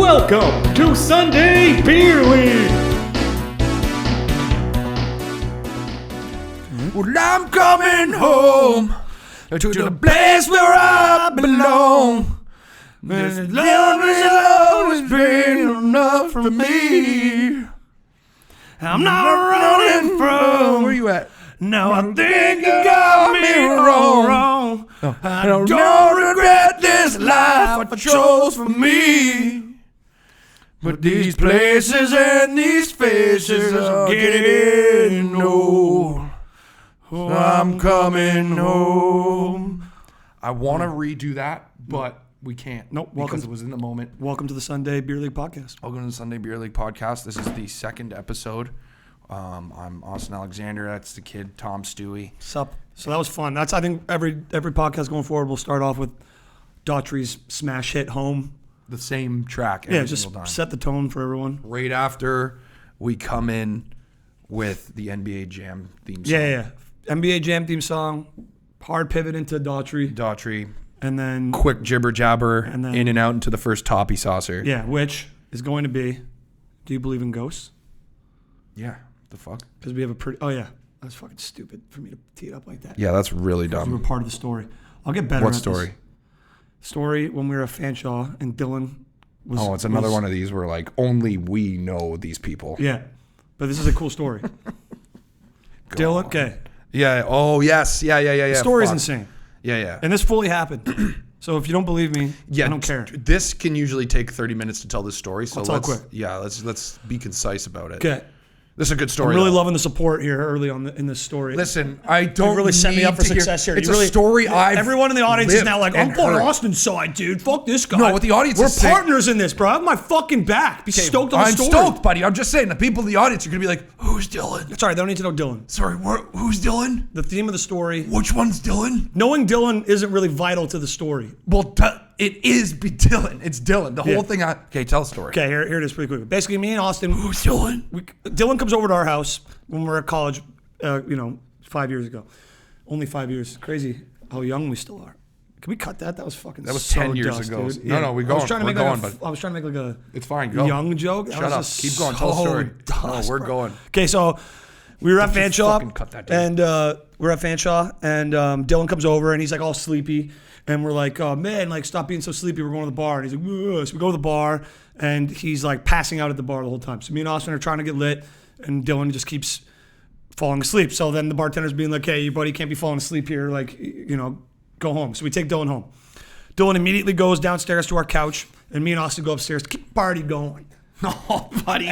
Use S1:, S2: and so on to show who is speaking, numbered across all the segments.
S1: Welcome to Sunday Beer League.
S2: Well, I'm coming home to the place where I belong. This love has always been enough for me. I'm not running from. Where you at? No, I think you got me wrong. I don't regret this life I chose for me. But these places and these faces are getting old. Oh, I'm coming home. I want to redo that, but we can't.
S1: Nope.
S2: Because it was in the moment.
S1: Welcome to the Sunday Beer League podcast.
S2: Welcome to the Sunday Beer League podcast. This is the second episode. I'm Austen Alexander. That's the kid, Tom Stewie.
S1: Sup? So that was fun. That's, I think, every podcast going forward, we'll start off with Daughtry's smash hit Home.
S2: The same track every single time.
S1: Just set the tone for everyone.
S2: Right after we come in with the NBA Jam theme song.
S1: Yeah. NBA Jam theme song, hard pivot into
S2: Daughtry.
S1: And then
S2: Quick jibber jabber
S1: and then,
S2: in and out into the first toppy saucer.
S1: Yeah, which is going to be, do you believe in ghosts?
S2: Yeah, the fuck?
S1: Because we have a pretty, oh yeah, that's fucking stupid for me to tee it up like that.
S2: Yeah, that's really dumb.
S1: You were part of the story. I'll get better
S2: What
S1: at
S2: story?
S1: This. Story when we were at Fanshawe and Dylan was...
S2: Oh, it's another one of these where like only we know these people.
S1: Yeah, but this is a cool story. Dylan, okay.
S2: Yeah, oh yes, yeah.
S1: The story's insane.
S2: Yeah.
S1: And this fully happened. So if you don't believe me, I don't care.
S2: This can usually take 30 minutes to tell this story, so
S1: I'll tell it quick.
S2: Yeah, let's be concise about it.
S1: Okay.
S2: This is a good story.
S1: I'm really loving the support here early on in this story.
S2: Listen, I don't
S1: you really set me up for success here.
S2: It's a story I've
S1: everyone in the audience is now like, I'm on
S2: heard.
S1: Austin's side, dude. Fuck this guy.
S2: No, what the audience
S1: We're
S2: is saying-
S1: partners in this, bro. I have my fucking back. Be stoked on the story.
S2: I'm stoked, buddy. I'm just saying, the people in the audience are going to be like, who's Dylan?
S1: Sorry, they don't need to know Dylan.
S2: Sorry, who's Dylan?
S1: The theme of the story.
S2: Which one's Dylan?
S1: Knowing Dylan isn't really vital to the story.
S2: Well, it is Dylan. It's Dylan. The whole thing. Okay, tell the story.
S1: Okay, here it is pretty quick. Basically, me and Austin.
S2: Who's Dylan?
S1: Dylan comes over to our house when we were at college, 5 years ago. Only 5 years. Crazy how young we still are. Can we cut that? That was fucking.
S2: That was
S1: so
S2: 10 years
S1: dust,
S2: ago.
S1: dude.
S2: No, we're going.
S1: I was trying to
S2: We're
S1: make
S2: going,
S1: I was trying to make like a.
S2: It's fine. Go.
S1: Young joke. That
S2: Shut up.
S1: was
S2: Keep going. Tell the story.
S1: Dust,
S2: We're
S1: bro.
S2: going.
S1: Okay, so we were at Fanshawe,
S2: fucking cut that, dude.
S1: and we're at Fanshawe, and Dylan comes over, and he's like all sleepy, and we're like, oh man, like stop being so sleepy. We're going to the bar, and he's like, ugh. So we go to the bar, and he's like passing out at the bar the whole time. So me and Austin are trying to get lit, and Dylan just keeps falling asleep. So then the bartender's being like, hey, your buddy can't be falling asleep here. Like, go home. So we take Dylan home. Dylan immediately goes downstairs to our couch, and me and Austin go upstairs to keep the party going.
S2: Oh, buddy.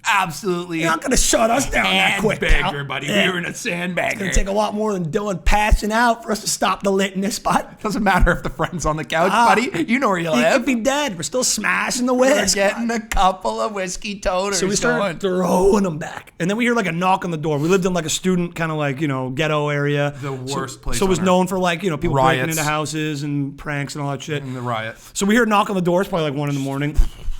S2: Absolutely.
S1: You're not going to shut us down that quick, pal.
S2: Sandbagger, buddy.
S1: Yeah.
S2: We were in a sandbagger.
S1: It's going to take a lot more than Dylan passing out for us to stop the lit in this spot.
S2: Doesn't matter if the friend's on the couch, buddy. You know where you
S1: He
S2: live.
S1: could be dead. We're still smashing the
S2: We're
S1: whisk.
S2: getting a couple of whiskey toters.
S1: So we started throwing them back. And then we hear like a knock on the door. We lived in like a student kind of like, ghetto area.
S2: The worst place
S1: So it was
S2: on earth.
S1: known for like, people breaking
S2: Riots.
S1: into houses and pranks and all that shit.
S2: in the riot.
S1: So we hear a knock on the door. It's probably like 1 a.m.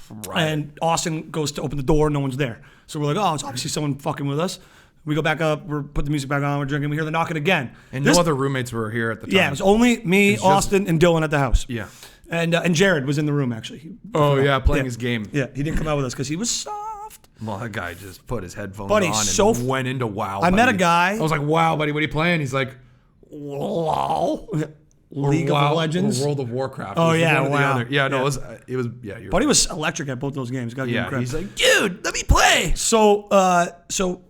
S2: Right.
S1: And Austin goes to open the door. No one's there. So we're like, oh, it's obviously someone fucking with us. We go back up. We're put the music back on. We're drinking. We hear the knocking again.
S2: And no other roommates were here at the time.
S1: Yeah, it was only me, Austin, and Dylan at the house.
S2: Yeah.
S1: And Jared was in the room, actually.
S2: Playing his game.
S1: Yeah, he didn't come out with us because he was soft.
S2: Well, that guy just put his headphones
S1: Buddy,
S2: on and went into WoW.
S1: I met a guy.
S2: I was like, wow, buddy, what are you playing? He's like, LOL.
S1: League of Legends.
S2: Or World of Warcraft.
S1: Oh,
S2: It was
S1: yeah,
S2: one or the
S1: wow.
S2: other. Yeah, no,
S1: Yeah.
S2: it was, you're
S1: Buddy
S2: right.
S1: was electric at both those games. Got to give him
S2: Yeah,
S1: credit.
S2: he's like, dude, let me play.
S1: So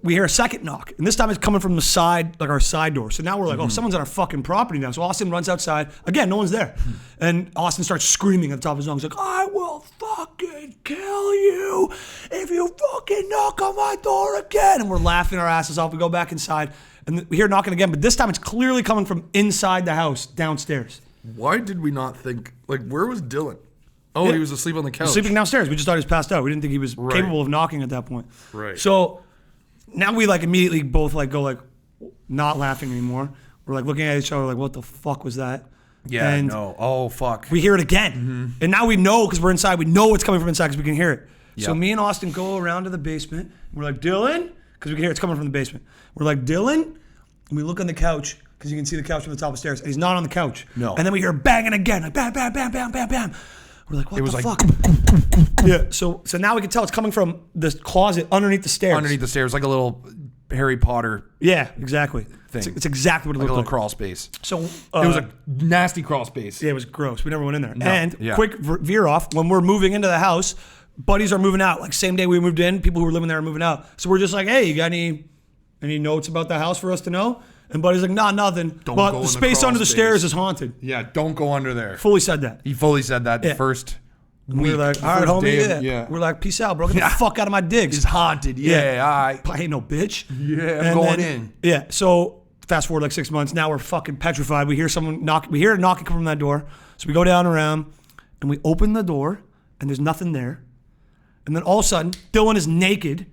S1: we hear a second knock, and this time it's coming from the side, like our side door. So now we're like, oh, someone's on our fucking property now. So Austin runs outside. Again, no one's there. And Austin starts screaming at the top of his lungs, like, I will fucking kill you if you fucking knock on my door again. And we're laughing our asses off. We go back inside, and we hear knocking again, but this time it's clearly coming from inside the house, downstairs.
S2: Why did we not think, where was Dylan? Oh,
S1: Yeah.
S2: he was asleep on the couch.
S1: Sleeping downstairs. We just thought he was passed out. We didn't think he was capable of knocking at that point.
S2: Right.
S1: So now we like immediately both like go like not laughing anymore. We're like looking at each other like, what the fuck was that?
S2: Yeah,
S1: and
S2: no. Oh, fuck.
S1: we hear it again. And now we know because we're inside. We know it's coming from inside because we can hear it. So
S2: Yep.
S1: me and Austin go around to the basement. We're like, Dylan? Because we can hear it's coming from the basement. We're like, Dylan? And we look on the couch because you can see the couch from the top of the stairs. And he's not on the couch.
S2: No.
S1: And then we hear banging again. Like bam, bam, bam, bam, bam, bam. We're like, what
S2: It was
S1: the
S2: like
S1: fuck? Yeah. So now we can tell it's coming from this closet underneath the stairs.
S2: underneath the stairs, like a little Harry Potter
S1: Yeah, exactly.
S2: thing.
S1: It's exactly what it
S2: like a
S1: looked
S2: little
S1: like.
S2: crawl space.
S1: So
S2: It was a nasty crawl space.
S1: yeah, it was gross. We never went in there. And
S2: yeah.
S1: quick veer off, when we're moving into the house, buddies are moving out. Like same day we moved in, people who were living there are moving out. So we're just like, hey, you got any notes about the house for us to know? And buddy's like, nah, nothing.
S2: Don't
S1: But
S2: go
S1: the
S2: in the
S1: space
S2: crawl
S1: under the
S2: space.
S1: stairs is haunted.
S2: Yeah, don't go under there.
S1: Fully said that.
S2: He fully said that the
S1: Yeah.
S2: first
S1: And
S2: week.
S1: we're like,
S2: the
S1: all right,
S2: first
S1: homie,
S2: day of-
S1: yeah. We're like, peace out, bro. Get the fuck out of my digs.
S2: It's haunted. Yeah, all right.
S1: I ain't no bitch.
S2: Yeah, I'm
S1: And
S2: going
S1: then-
S2: in.
S1: Yeah. So fast forward like 6 months. Now we're fucking petrified. We hear someone knock. We hear a knocking from that door. So we go down around and we open the door and there's nothing there. And then all of a sudden, Dylan is naked,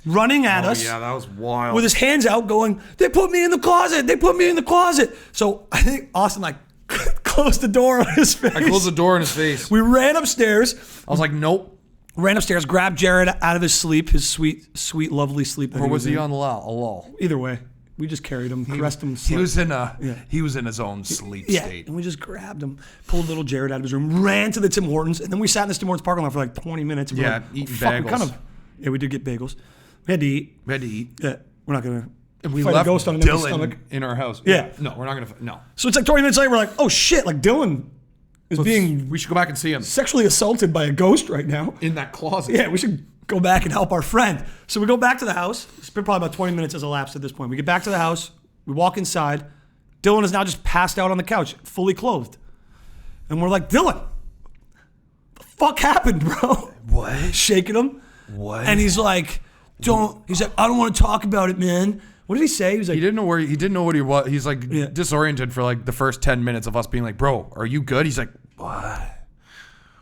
S1: running at us.
S2: Yeah, that was wild.
S1: With his hands out going, they put me in the closet. They put me in the closet. So I think Austen like closed the door on his face.
S2: I closed the door in his face.
S1: We ran upstairs.
S2: I was like, nope.
S1: Ran upstairs, grabbed Jared out of his sleep, his sweet, sweet, lovely sleep. that
S2: Or was he
S1: in.
S2: on a lull?
S1: Either way, we just carried him, caressed him.
S2: He was in his own sleep
S1: Yeah,
S2: state.
S1: and we just grabbed him, pulled little Jared out of his room, ran to the Tim Hortons, and then we sat in this Tim Hortons parking lot for like 20 minutes.
S2: Yeah,
S1: like,
S2: eating
S1: fuck,
S2: bagels.
S1: Yeah, we did get bagels. We had to eat.
S2: We had to eat.
S1: Yeah, we're not gonna.
S2: And we
S1: fight
S2: left
S1: a ghost on an empty
S2: Dylan
S1: stomach.
S2: in our house.
S1: Yeah.
S2: No, we're not gonna. No.
S1: So it's like 20 minutes later, we're like, oh shit, like Dylan is being
S2: We should go back and see him
S1: sexually assaulted by a ghost right now.
S2: in that closet.
S1: Yeah, we should go back and help our friend. So we go back to the house. It's been probably about 20 minutes has elapsed at this point. We get back to the house. We walk inside. Dylan is now just passed out on the couch, fully clothed. And we're like, Dylan, the fuck happened, bro?
S2: What?
S1: Shaking him.
S2: What?
S1: And he's like, he's like, I don't want to talk about it, man. What did he say? He was like,
S2: He didn't know what he was. He's like
S1: Yeah.
S2: disoriented for like the first 10 minutes of us being like, bro, are you good? He's like, what?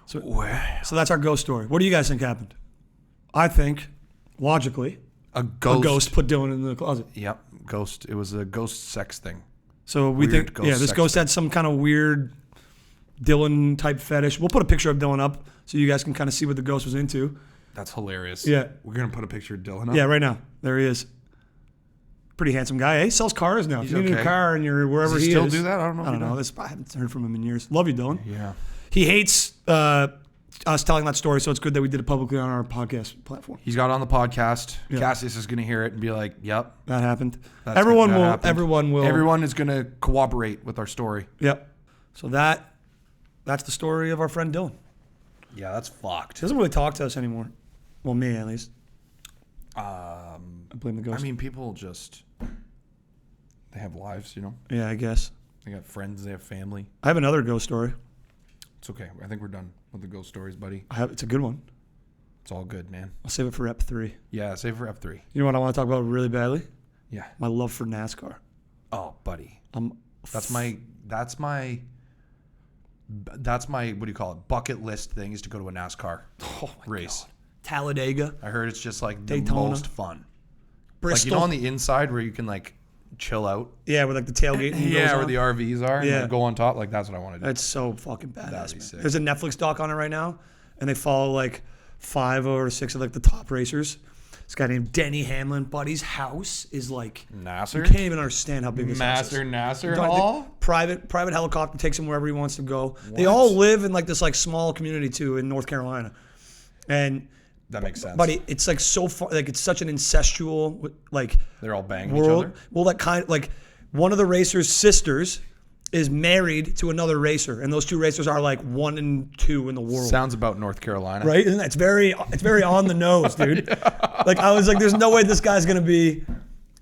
S1: So-
S2: Where?
S1: so that's our ghost story. What do you guys think happened? I think, logically,
S2: A ghost.
S1: a ghost put Dylan in the closet.
S2: Yep. Ghost. It was a ghost sex thing.
S1: So we
S2: Weird
S1: think,
S2: ghost
S1: this
S2: sex
S1: ghost had some kind of weird Dylan type fetish. We'll put a picture of Dylan up so you guys can kind of see what the ghost was into.
S2: That's hilarious.
S1: Yeah.
S2: We're going to put a picture of Dylan up.
S1: Yeah, right now. There he is. Pretty handsome guy. He sells cars now. If
S2: He's
S1: you need a
S2: okay.
S1: car and you're wherever
S2: Does he
S1: he
S2: still
S1: is.
S2: do that? I don't know.
S1: I don't know. I haven't heard from him in years. Love you, Dylan.
S2: Yeah.
S1: He hates us telling that story, so it's good that we did it publicly on our podcast platform.
S2: He's got on the podcast.
S1: Yeah.
S2: Cassius is going to hear it and be like, yep.
S1: That happened.
S2: That
S1: Everyone
S2: happened.
S1: will.
S2: Everyone is going to cooperate with our story.
S1: Yep. So that's the story of our friend Dylan.
S2: Yeah, that's fucked.
S1: He doesn't really talk to us anymore. Well, me at least. I blame the ghost.
S2: I mean, people just, they have lives, you know?
S1: Yeah, I guess.
S2: They got friends, they have family.
S1: I have another ghost story.
S2: It's okay. I think we're done with the ghost stories, buddy.
S1: It's a good one.
S2: It's all good, man.
S1: I'll save it for Ep 3.
S2: Yeah, save for F3.
S1: You know what I want to talk about really badly?
S2: Yeah.
S1: My love for NASCAR.
S2: Oh, buddy.
S1: That's
S2: That's my, what do you call it? Bucket list thing is to go to a NASCAR race.
S1: Talladega,
S2: I heard it's just like
S1: Daytona.
S2: the most fun.
S1: Bristol.
S2: Like, you know, on the inside where you can like chill out.
S1: Yeah, where like the tailgate.
S2: Yeah, where the RVs are. And
S1: Yeah.
S2: like, go on top. Like, that's what I want to do.
S1: That's so fucking badass.
S2: That'd be
S1: Man.
S2: sick.
S1: There's a Netflix doc on it right now, and they follow like 5 or 6 of like the top racers. This guy named Denny Hamlin, buddy's house is like
S2: Nasser?
S1: You can't even understand how big his house is.
S2: Master Nasser
S1: The
S2: Hall?
S1: private helicopter takes him wherever he wants to go. They all live in like this like small community too in North Carolina, and
S2: That makes sense.
S1: but it's like so far like it's such an incestual like
S2: They're all banging
S1: world.
S2: each other?
S1: Well, that kind of like one of the racers' sisters is married to another racer, and those 2 racers are like 1 and 2 in the world.
S2: Sounds about North Carolina.
S1: Right? Isn't that, it's very on the nose, dude. Like I was like, there's no way this guy's gonna be.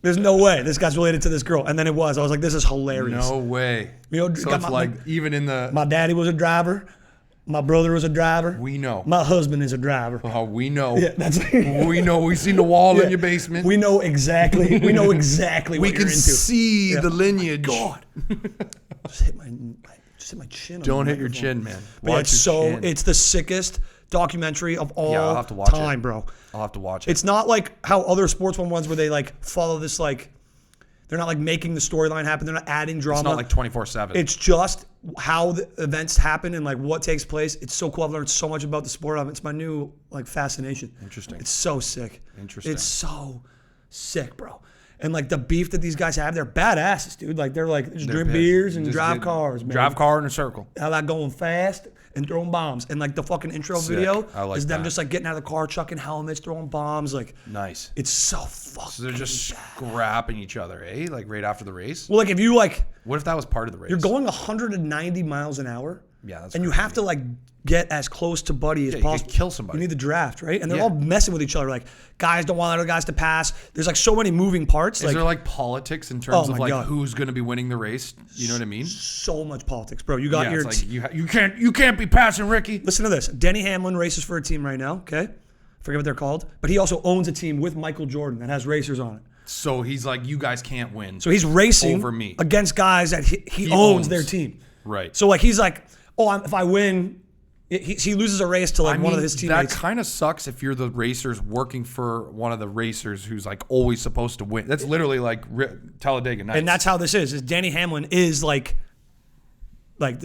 S1: There's no way this guy's related to this girl, and then it was. I was like, this is hilarious.
S2: No way.
S1: You know,
S2: So
S1: got
S2: it's
S1: my-
S2: like, even in the,
S1: My daddy was a driver. My brother was a driver.
S2: we know.
S1: My husband is a driver.
S2: Oh, we know.
S1: Yeah, that's.
S2: We know. We seen the wall in your basement.
S1: We know exactly. We know exactly
S2: We
S1: what
S2: can
S1: you're into.
S2: see
S1: Yeah.
S2: the lineage.
S1: God. just hit my chin. on
S2: Don't
S1: the
S2: hit your
S1: microphone.
S2: chin, man.
S1: But yeah,
S2: Watch
S1: it's
S2: your chin.
S1: it's the sickest documentary of all
S2: I'll have to watch
S1: time,
S2: it.
S1: bro.
S2: I'll have to watch it.
S1: It's not like how other sports ones where they like follow this like they're not like making the storyline happen. They're not adding drama.
S2: It's not like 24/7.
S1: It's just how the events happen and like what takes place. It's so cool. I've learned so much about the sport. It's my new like fascination.
S2: Interesting.
S1: It's so sick.
S2: Interesting.
S1: It's so sick, bro. And like the beef that these guys have, they're badasses, dude. Like they're just drink
S2: pissed.
S1: beers and
S2: Just
S1: drive
S2: get-
S1: cars, man.
S2: Drive car in a circle.
S1: How about going fast and throwing bombs? And like the fucking intro video
S2: I like
S1: is them
S2: that.
S1: just like getting out of the car, chucking helmets, throwing bombs. Like
S2: Nice.
S1: it's so fucking.
S2: So they're just scrapping each other, eh? Like right after the race.
S1: Well, like if you like,
S2: What if that was part of the race?
S1: you're going 190 miles an hour.
S2: Yeah, that's
S1: and you
S2: crazy.
S1: have to like get as close to Buddy as
S2: you could
S1: possible.
S2: kill somebody.
S1: You need the draft, right? And they're
S2: Yeah.
S1: all messing with each other. Like guys don't want other guys to pass. There's like so many moving parts.
S2: Is there like politics in terms
S1: Oh
S2: of
S1: my
S2: like
S1: God.
S2: who's going to be winning the race? You know what I mean?
S1: so much politics, bro. You got
S2: Yeah,
S1: your.
S2: it's like you can't be passing Ricky.
S1: Listen to this. Denny Hamlin races for a team right now. Okay, forget what they're called, but he also owns a team with Michael Jordan that has racers on it.
S2: So he's like, you guys can't win.
S1: So he's racing
S2: Over me.
S1: against guys that he owns their team.
S2: Right.
S1: So like he's like, oh, if I win, he loses a race to like one of his teammates.
S2: That kind of sucks if you're the racers working for one of the racers who's like always supposed to win. That's literally like Talladega Nights.
S1: And that's how this is Danny Hamlin is like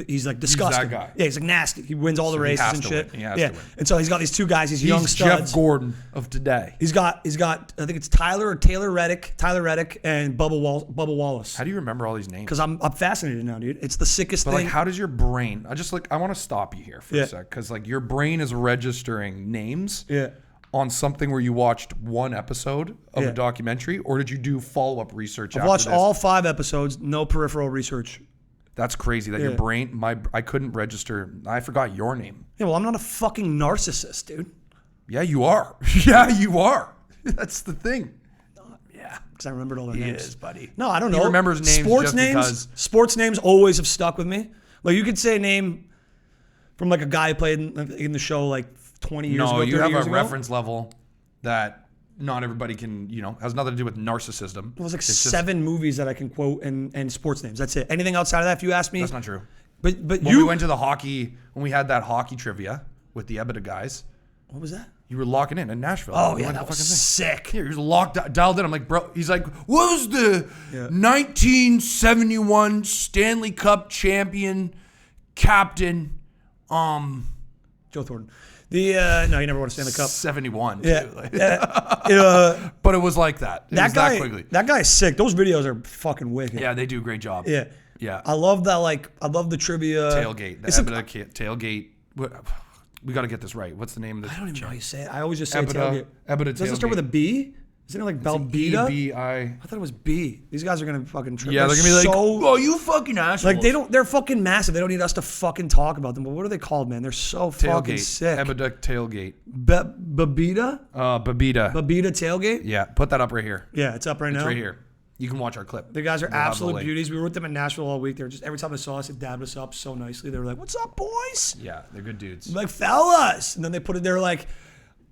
S1: he's like disgusting.
S2: that guy.
S1: Yeah, he's like nasty. He wins all the
S2: he
S1: races
S2: has
S1: and
S2: to
S1: shit.
S2: win. He has
S1: yeah.
S2: to win.
S1: And so he's got these two guys, these young
S2: he's
S1: studs.
S2: Jeff Gordon of today.
S1: He's got I think it's Tyler Reddick, and Bubba Wallace.
S2: How do you remember all these names?
S1: Because I'm fascinated now, dude. It's the sickest
S2: But
S1: thing.
S2: like, how does your brain? I want to stop you here for
S1: Yeah.
S2: a sec, because like your brain is registering names
S1: Yeah.
S2: on something where you watched one episode of
S1: Yeah.
S2: a documentary, or did you do follow-up research?
S1: I've
S2: after
S1: watched
S2: this?
S1: all 5 episodes, no peripheral research.
S2: That's crazy that your
S1: Yeah.
S2: brain. I couldn't register. I forgot your name.
S1: Yeah, well, I'm not a fucking narcissist, dude.
S2: Yeah, you are. Yeah, you are. That's the thing.
S1: Yeah, because I remembered all their
S2: He
S1: names.
S2: is, buddy.
S1: No, I don't
S2: He
S1: know.
S2: remembers names
S1: Sports
S2: just
S1: names.
S2: because-
S1: Sports names always have stuck with me. Like you could say a name from like a guy who played in the show like 20 years ago.
S2: No, you
S1: 30
S2: have
S1: years
S2: a
S1: ago.
S2: reference level that not everybody can. Has nothing to do with narcissism.
S1: It was like
S2: It's just-
S1: 7 movies that I can quote and sports names. That's it. Anything outside of that, if you ask me.
S2: That's not true.
S1: But
S2: When
S1: you.
S2: we went to the hockey, when we had that hockey trivia with the EBITDA guys,
S1: What was that?
S2: you were locking in Nashville.
S1: Oh
S2: We
S1: yeah,
S2: went
S1: that
S2: to
S1: was
S2: fucking thing.
S1: sick.
S2: He was dialed in. I'm like, bro. He's like, what was the
S1: Yeah.
S2: 1971 Stanley Cup champion captain?
S1: Joe Thornton. No, he never won a Stanley Cup.
S2: 71.
S1: Yeah.
S2: Too. Like,
S1: But
S2: but it was like that. It
S1: that
S2: was
S1: guy.
S2: that quickly.
S1: That guy's sick. Those videos are fucking wicked.
S2: Yeah, they do a great job.
S1: Yeah.
S2: Yeah.
S1: I love that. I love the trivia.
S2: Tailgate. The
S1: It's a-
S2: EBITDA tailgate. We got to get this right. What's the name of this?
S1: I don't even know how you say it. I always just say
S2: EBITDA
S1: tailgate.
S2: EBITDA
S1: Does it start with a B? Isn't it like Belbita?
S2: EBI.
S1: I thought it was B. These guys are gonna fucking trip.
S2: Yeah, they're gonna be like,
S1: so,
S2: oh, you fucking assholes.
S1: like they're fucking massive. They don't need us to fucking talk about them. But what are they called, man? They're so fucking
S2: tailgate.
S1: sick.
S2: EBITDA tailgate.
S1: Babita
S2: Babita.
S1: tailgate.
S2: Yeah, put that up right here.
S1: Yeah, it's up right now.
S2: It's right here. You can watch our clip.
S1: The guys are
S2: We'll have the
S1: absolute
S2: link.
S1: beauties. We were with them in Nashville all week. They were just every time they saw us, it dabbed us up so nicely. They were like, "What's up, boys?"
S2: Yeah, they're good dudes.
S1: I'm like, fellas. And then they put it there like,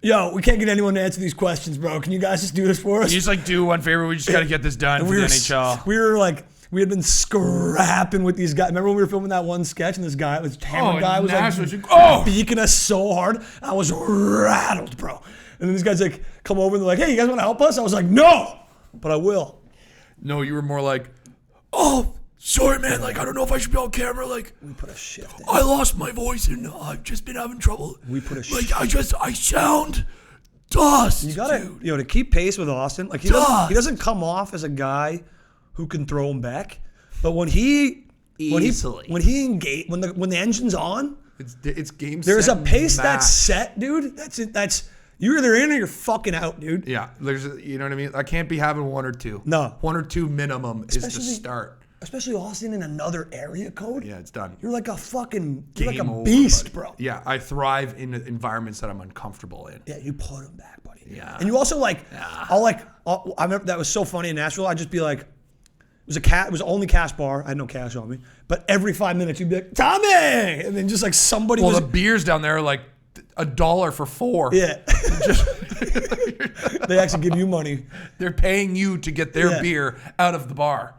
S1: yo, we can't get anyone to answer these questions, bro. Can you guys just do this for us?
S2: You just like do one favor. We just got to get this done for the NHL.
S1: We were like, we had been scrapping with these guys. Remember when we were filming that one sketch and this hammer guy was like beaking us so hard? I was rattled, bro. And then these guys like come over and they're like, hey, you guys want to help us? I was like, no, but I will.
S2: No, you were more like, oh, sorry, man. Like, I don't know if I should be on camera. Like,
S1: We put a shift in.
S2: I lost my voice and I've just been having trouble.
S1: We put a
S2: like,
S1: shift.
S2: I sound dust.
S1: You gotta,
S2: dude.
S1: to keep pace with Austen. Like he doesn't come off as a guy who can throw him back, but when he engage when the engine's on,
S2: It's game.
S1: there's
S2: set,
S1: a pace
S2: match.
S1: that's set, dude. That's it. That's you're either in or you're fucking out, dude.
S2: Yeah, you know what I mean. I can't be having one or two.
S1: No.
S2: 1 or 2 minimum is the
S1: Especially-
S2: start.
S1: Especially Austen in another area code.
S2: Yeah, it's done.
S1: You're like a fucking, you're like a
S2: Game over,
S1: beast,
S2: buddy.
S1: bro.
S2: Yeah, I thrive in environments that I'm uncomfortable in.
S1: Yeah, you put him back, buddy.
S2: Yeah.
S1: And you also I remember that was so funny in Nashville. I'd just be like, it was only cash bar. I had no cash on me. But every 5 minutes you'd be like, Tommy! And then just like somebody
S2: Well,
S1: was.
S2: the beers down there are like $1 for 4.
S1: Yeah. They actually give you money.
S2: They're paying you to get their
S1: Yeah.
S2: beer out of the bar.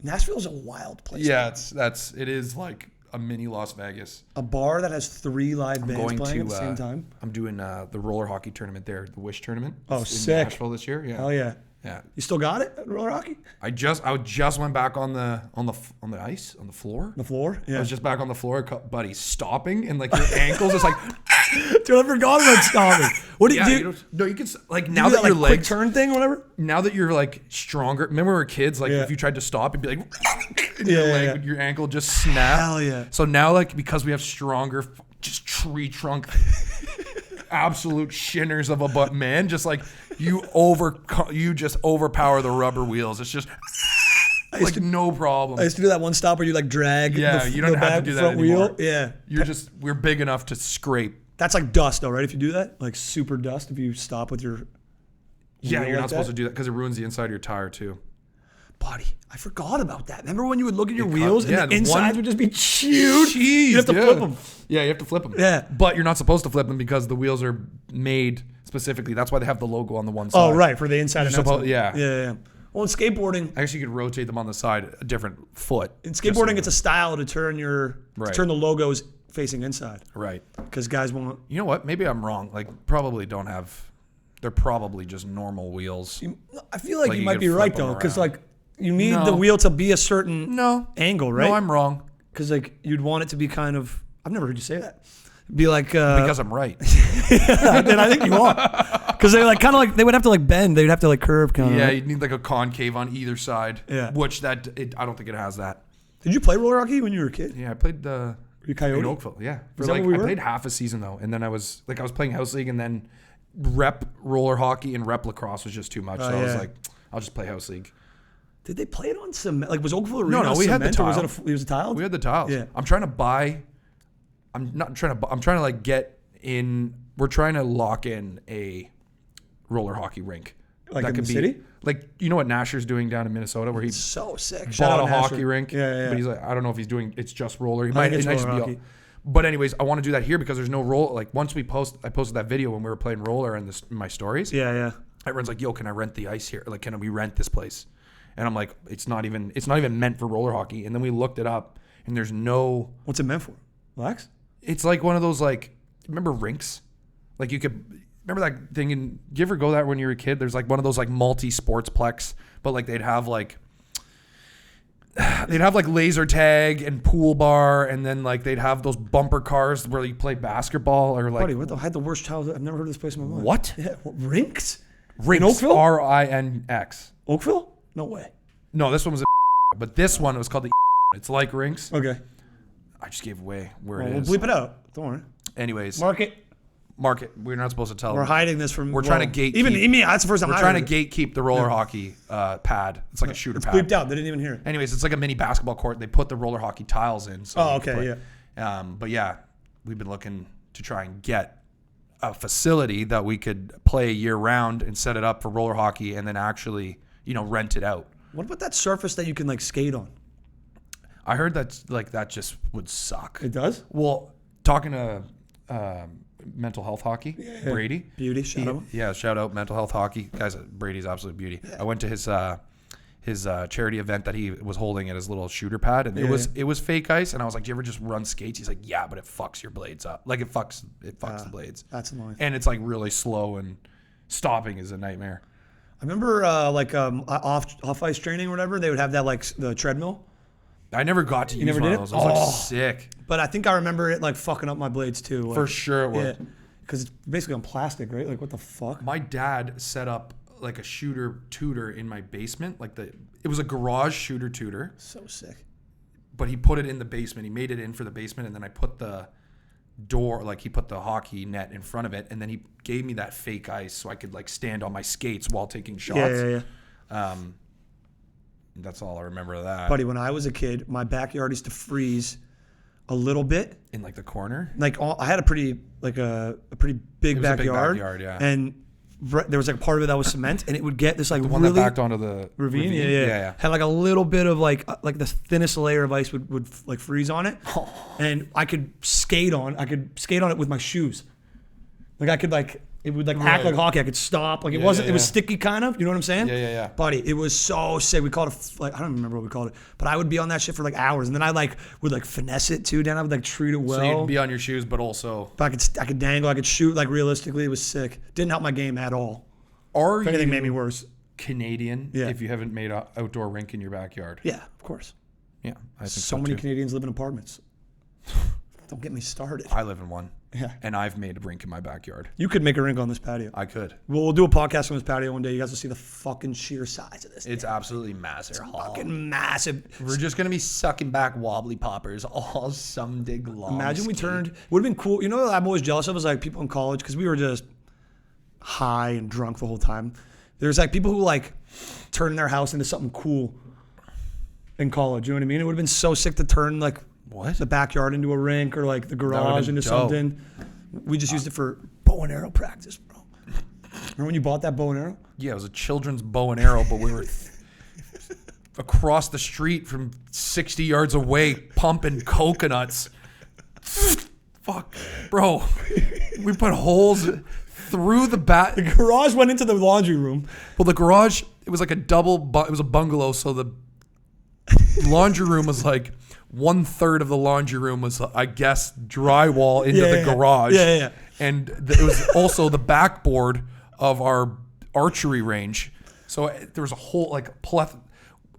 S1: Nashville's a wild place.
S2: Yeah, it is like a mini Las Vegas.
S1: A bar that has 3 live bands
S2: Going
S1: playing
S2: to
S1: at the same time.
S2: I'm doing the roller hockey tournament there, the Wish tournament.
S1: Oh,
S2: It's in
S1: sick.
S2: Nashville this year. Yeah.
S1: Oh yeah.
S2: Yeah.
S1: You still got it at roller hockey?
S2: I just went back on the ice on the floor.
S1: The floor?
S2: I
S1: Yeah.
S2: was just back on the floor, buddy, stopping and like your ankles just like
S1: Dude, I forgot about stomping. What do you do?
S2: No, you can like
S1: Do
S2: now that
S1: like,
S2: your
S1: quick
S2: legs,
S1: turn thing or whatever?
S2: now that you're like stronger. Remember we were kids, like
S1: Yeah.
S2: if you tried to stop, it'd be like, and
S1: Yeah,
S2: your
S1: yeah,
S2: leg,
S1: yeah.
S2: your ankle just snap.
S1: Hell yeah.
S2: So now, like because we have stronger, just tree trunk, absolute shinners of a butt man, just like you just overpower the rubber wheels. It's just like no problem.
S1: I used to do that one stop where you like drag
S2: Yeah,
S1: the,
S2: you don't
S1: the
S2: have to
S1: back
S2: do that
S1: front
S2: anymore.
S1: wheel. Yeah.
S2: We're big enough to scrape.
S1: That's like dust though, right? If you do that, like super dust if you stop with your
S2: Yeah,
S1: wheel
S2: you're
S1: like
S2: not supposed
S1: that.
S2: to do that because it ruins the inside of your tire too.
S1: Buddy, I forgot about that. Remember when you would look at your
S2: It
S1: wheels
S2: cut- yeah,
S1: and the
S2: the
S1: insides
S2: one-
S1: would just be huge?
S2: Jeez,
S1: You have to
S2: yeah.
S1: flip them.
S2: Yeah, you have to flip them.
S1: Yeah.
S2: But you're not supposed to flip them because the wheels are made specifically. That's why they have the logo on the one side.
S1: Oh, right, for the inside
S2: You're
S1: and
S2: supposed-
S1: outside.
S2: yeah.
S1: Yeah. Well, in skateboarding,
S2: I guess you could rotate them on the side a different foot.
S1: in skateboarding, it's a style to turn
S2: Right.
S1: turn the logos facing inside
S2: right.
S1: because guys won't.
S2: You know what? Maybe I'm wrong. Like probably don't have. They're probably just normal wheels.
S1: I feel like
S2: Like
S1: you
S2: you
S1: might
S2: could
S1: be
S2: flip
S1: right
S2: them
S1: though, because
S2: around.
S1: like you need
S2: No.
S1: the wheel to be a certain
S2: No.
S1: angle, right?
S2: No, I'm wrong
S1: Because like you'd want it to be kind of. I've never heard you say that. Be like
S2: because I'm right.
S1: then I think you are because they like kind of like they would have to like bend. They'd have to like curve kind of.
S2: Yeah, you'd need like a concave on either side.
S1: Yeah.
S2: Which I don't think it has that.
S1: Did you play roller hockey when you were a kid?
S2: Yeah, I played
S1: Were you Coyote?
S2: in Oakville. Yeah,
S1: Is that where we
S2: I
S1: were?
S2: played half a season though, and then I was playing house league, and then rep roller hockey and rep lacrosse was just too much. So I was
S1: yeah.
S2: like, I'll just play house league.
S1: Did they play it on cement? Like was Oakville Arena?
S2: No, we had the
S1: cement, or was
S2: tile.
S1: it was it tiled?
S2: We had the tiles.
S1: Yeah.
S2: I'm trying to like get in. We're trying to lock in a roller hockey rink.
S1: Like
S2: that
S1: in
S2: could
S1: the
S2: be
S1: city?
S2: like you know what Nasher's doing down in Minnesota, where he
S1: So sick. Shout
S2: bought
S1: out
S2: a
S1: Nasher.
S2: hockey rink.
S1: Yeah.
S2: But he's like, I don't know if he's doing. It's just roller. He
S1: I
S2: might.
S1: think it's
S2: It might just
S1: roller
S2: be
S1: hockey.
S2: But anyways, I want to do that here because there's no roll. Like once I posted that video when we were playing roller in my stories.
S1: Yeah.
S2: Everyone's like, "Yo, can I rent the ice here? Like, can we rent this place?" And I'm like, "It's not even meant for roller hockey." And then we looked it up, and there's no.
S1: What's it meant for? Relax.
S2: It's like one of those like, remember rinks? Like you could remember that thing. And do you ever go that when you were a kid? There's like one of those like multi-sportsplex, but like they'd have like laser tag and pool bar, and then like they'd have those bumper cars where you play basketball or like
S1: Buddy, what the? I had the worst childhood. I've never heard of this place in my life.
S2: what?
S1: Yeah. Rinks?
S2: Rinks.
S1: In Oakville?
S2: RINX.
S1: Oakville? No way.
S2: No, this one was but this one was called the it's like rinks.
S1: Okay.
S2: I just gave away where
S1: Well,
S2: it
S1: we'll
S2: is.
S1: bleep it out. Don't worry.
S2: Anyways,
S1: Market.
S2: market. We're not supposed to tell
S1: We're
S2: them.
S1: hiding this from.
S2: We're trying to gatekeep.
S1: Even me. That's the first time
S2: We're
S1: I
S2: trying
S1: heard
S2: to
S1: it.
S2: gatekeep the roller hockey pad. It's like a shooter
S1: It's
S2: pad.
S1: bleeped out. They didn't even hear it.
S2: Anyways, it's like a mini basketball court. They put the roller hockey tiles in. So
S1: Oh,
S2: we can
S1: okay,
S2: play. But yeah, we've been looking to try and get a facility that we could play year round and set it up for roller hockey, and then actually, rent it out.
S1: What about that surface that you can like skate on?
S2: I heard that just would suck.
S1: It does.
S2: Well, talking to mental health hockey, Brady.
S1: Beauty. Shout out.
S2: Yeah, shout out mental health hockey. Guys, Brady's absolute beauty. I went to his charity event that he was holding at his little shooter pad, and it was fake ice. And I was like, "Do you ever just run skates?" He's like, "Yeah, but it fucks your blades up. Like it fucks the blades.
S1: That's annoying.
S2: And it's like really slow, and stopping is a nightmare."
S1: I remember off ice training or whatever. They would have that like the treadmill.
S2: I never got to use
S1: never
S2: one
S1: did
S2: of
S1: it?
S2: those. I was
S1: Oh.
S2: like sick.
S1: But I think I remember it like fucking up my blades too.
S2: For
S1: Like,
S2: sure it would.
S1: Yeah. Because it's basically on plastic, right? Like what the fuck?
S2: My dad set up like a shooter tutor in my basement. It was a garage shooter tutor,
S1: So sick.
S2: but he put it in the basement. He made it in for the basement, and then I put the door, like he put the hockey net in front of it, and then he gave me that fake ice so I could like stand on my skates while taking shots.
S1: Yeah.
S2: That's all I remember of that.
S1: Buddy, when I was a kid, my backyard used to freeze a little bit.
S2: In like the corner.
S1: Like I had a pretty big
S2: It was a big
S1: backyard.
S2: backyard, yeah.
S1: And there was like a part of it that was cement, and it would get this like
S2: The one
S1: really
S2: that backed onto the
S1: ravine.
S2: Yeah.
S1: Had like a little bit of like the thinnest layer of ice would like freeze on it, and I could skate on it with my shoes. Like I could like it would like act
S2: Right.
S1: like hockey. I could stop. Like it
S2: Yeah,
S1: wasn't.
S2: yeah,
S1: It was
S2: yeah.
S1: sticky kind of. You know what I'm saying?
S2: Yeah.
S1: Buddy, it was so sick. We called it I don't remember what we called it, but I would be on that shit for like hours, and then I would like finesse it too. Then I would like treat it well.
S2: So you'd be on your shoes, but also.
S1: But I could dangle. I could shoot. Like realistically, it was sick. Didn't help my game at all.
S2: Are
S1: If anything,
S2: you
S1: made me worse.
S2: Canadian
S1: Yeah.
S2: if you haven't made an outdoor rink in your backyard?
S1: Yeah, of course.
S2: Yeah, I think
S1: So many
S2: too.
S1: Canadians live in apartments. Don't get me started.
S2: I live in one.
S1: Yeah.
S2: And I've made a rink in my backyard.
S1: You could make a rink on this patio.
S2: I could.
S1: We'll do a podcast on this patio one day. You guys will see the fucking sheer size of this.
S2: It's absolutely massive.
S1: Fucking massive.
S2: We're just going to be sucking back wobbly poppers all someday long.
S1: Imagine we turned, would have been cool. You know what I'm always jealous of is like people in college, because we were just high and drunk the whole time. There's like people who like turn their house into something cool in college. You know what I mean? It would have been so sick to turn like the backyard into a rink or like the garage into something. We just used it for bow and arrow practice, bro. Remember when you bought that bow and arrow?
S2: Yeah, it was a children's bow and arrow, but we were across the street from 60 yards away pumping coconuts. Fuck, bro. We put holes through the back.
S1: The garage went into the laundry room.
S2: Well, the garage, it was like it was a bungalow, so the laundry room was like 1/3 of the laundry room was, I guess, drywall into the garage.
S1: Yeah.
S2: And it was also the backboard of our archery range. So there was a whole, like,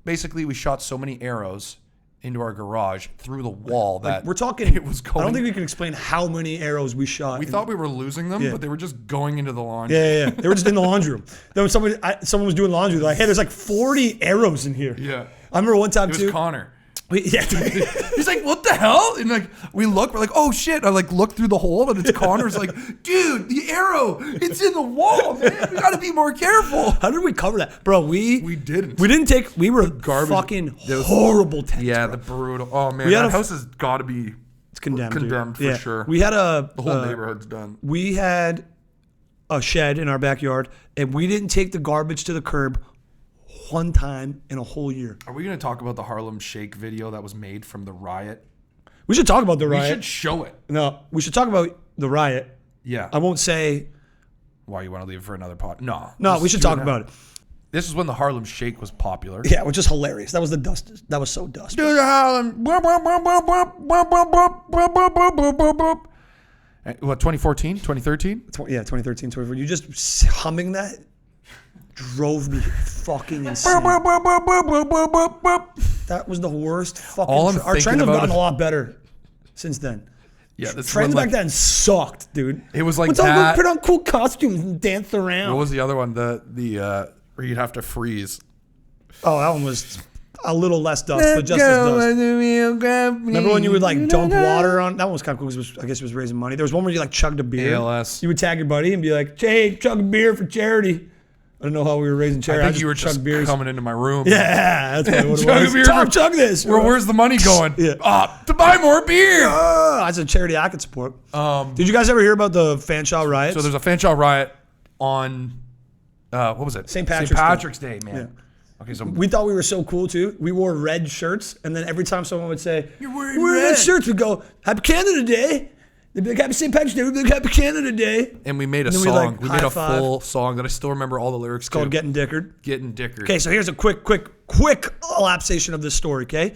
S2: basically we shot so many arrows into our garage through the wall that
S1: we're talking,
S2: it was going.
S1: I don't think we can explain how many arrows we shot.
S2: We thought we were losing them, but they were just going into the laundry.
S1: Yeah. They were just in the laundry room. Then when someone was doing laundry, they're like, hey, there's like 40 arrows in here.
S2: Yeah.
S1: I remember one time
S2: It was Connor. He's like, what the hell? And like, we're like, oh shit. I like look through the hole and it's Connor's like, dude, the arrow, it's in the wall, man. We gotta be more careful.
S1: How did we cover that? Bro, we
S2: didn't.
S1: We didn't take, we were fucking horrible tenants.
S2: Yeah,
S1: bro.
S2: the brutal. Oh man, that house has gotta be
S1: condemned
S2: for sure.
S1: We had
S2: the whole neighborhood's done.
S1: We had a shed in our backyard and we didn't take the garbage to the curb one time in a whole year.
S2: Are we going to talk about the Harlem Shake video that was made from the riot?
S1: We should talk about the riot.
S2: We should show it.
S1: No, we should talk about the riot.
S2: Yeah.
S1: I won't say
S2: why you want to leave it for another pod. No,
S1: we should talk about it.
S2: This is when the Harlem Shake was popular.
S1: Yeah, which is hilarious. That was the dust. That was so dust.
S2: Do the Harlem. What, 2014, 2013?
S1: Yeah, 2013, 2014. You just humming that drove me fucking insane. That was the worst fucking. Our trends have gotten a lot better since then.
S2: Yeah, this
S1: trends back then sucked, dude.
S2: It was like
S1: Let's all put on cool costumes and dance around.
S2: What was the other one? The where you'd have to freeze.
S1: Oh, that one was a little less dust, but just as dust. Remember when you would like dump water on? That one was kind of cool because I guess it was raising money. There was one where you like chugged a beer.
S2: ALS.
S1: You would tag your buddy and be like, "Hey, chug a beer for charity." I don't know how we were raising charity.
S2: I think you were just coming into my room.
S1: Yeah, that's what it was. Tom, chug this.
S2: Where's the money going?
S1: Yeah.
S2: To buy more beer.
S1: That's a charity I could support. Did you guys ever hear about the Fanshawe riots?
S2: So there's a Fanshawe riot on, what was it?
S1: St. Patrick's
S2: Day, man.
S1: Yeah.
S2: Okay, so
S1: we thought we were so cool too. We wore red shirts, and then every time someone would say,
S2: "You're wearing
S1: red shirts," we'd go, "Happy Canada Day." They'd be like, "Happy St. Patrick's Day." We'd be like, "Happy Canada Day."
S2: And we made a song. We made a full song that I still remember all the lyrics.
S1: It's called "Getting Dickered."
S2: Getting Dickered.
S1: Okay, so here's a quick elapsation of this story. Okay,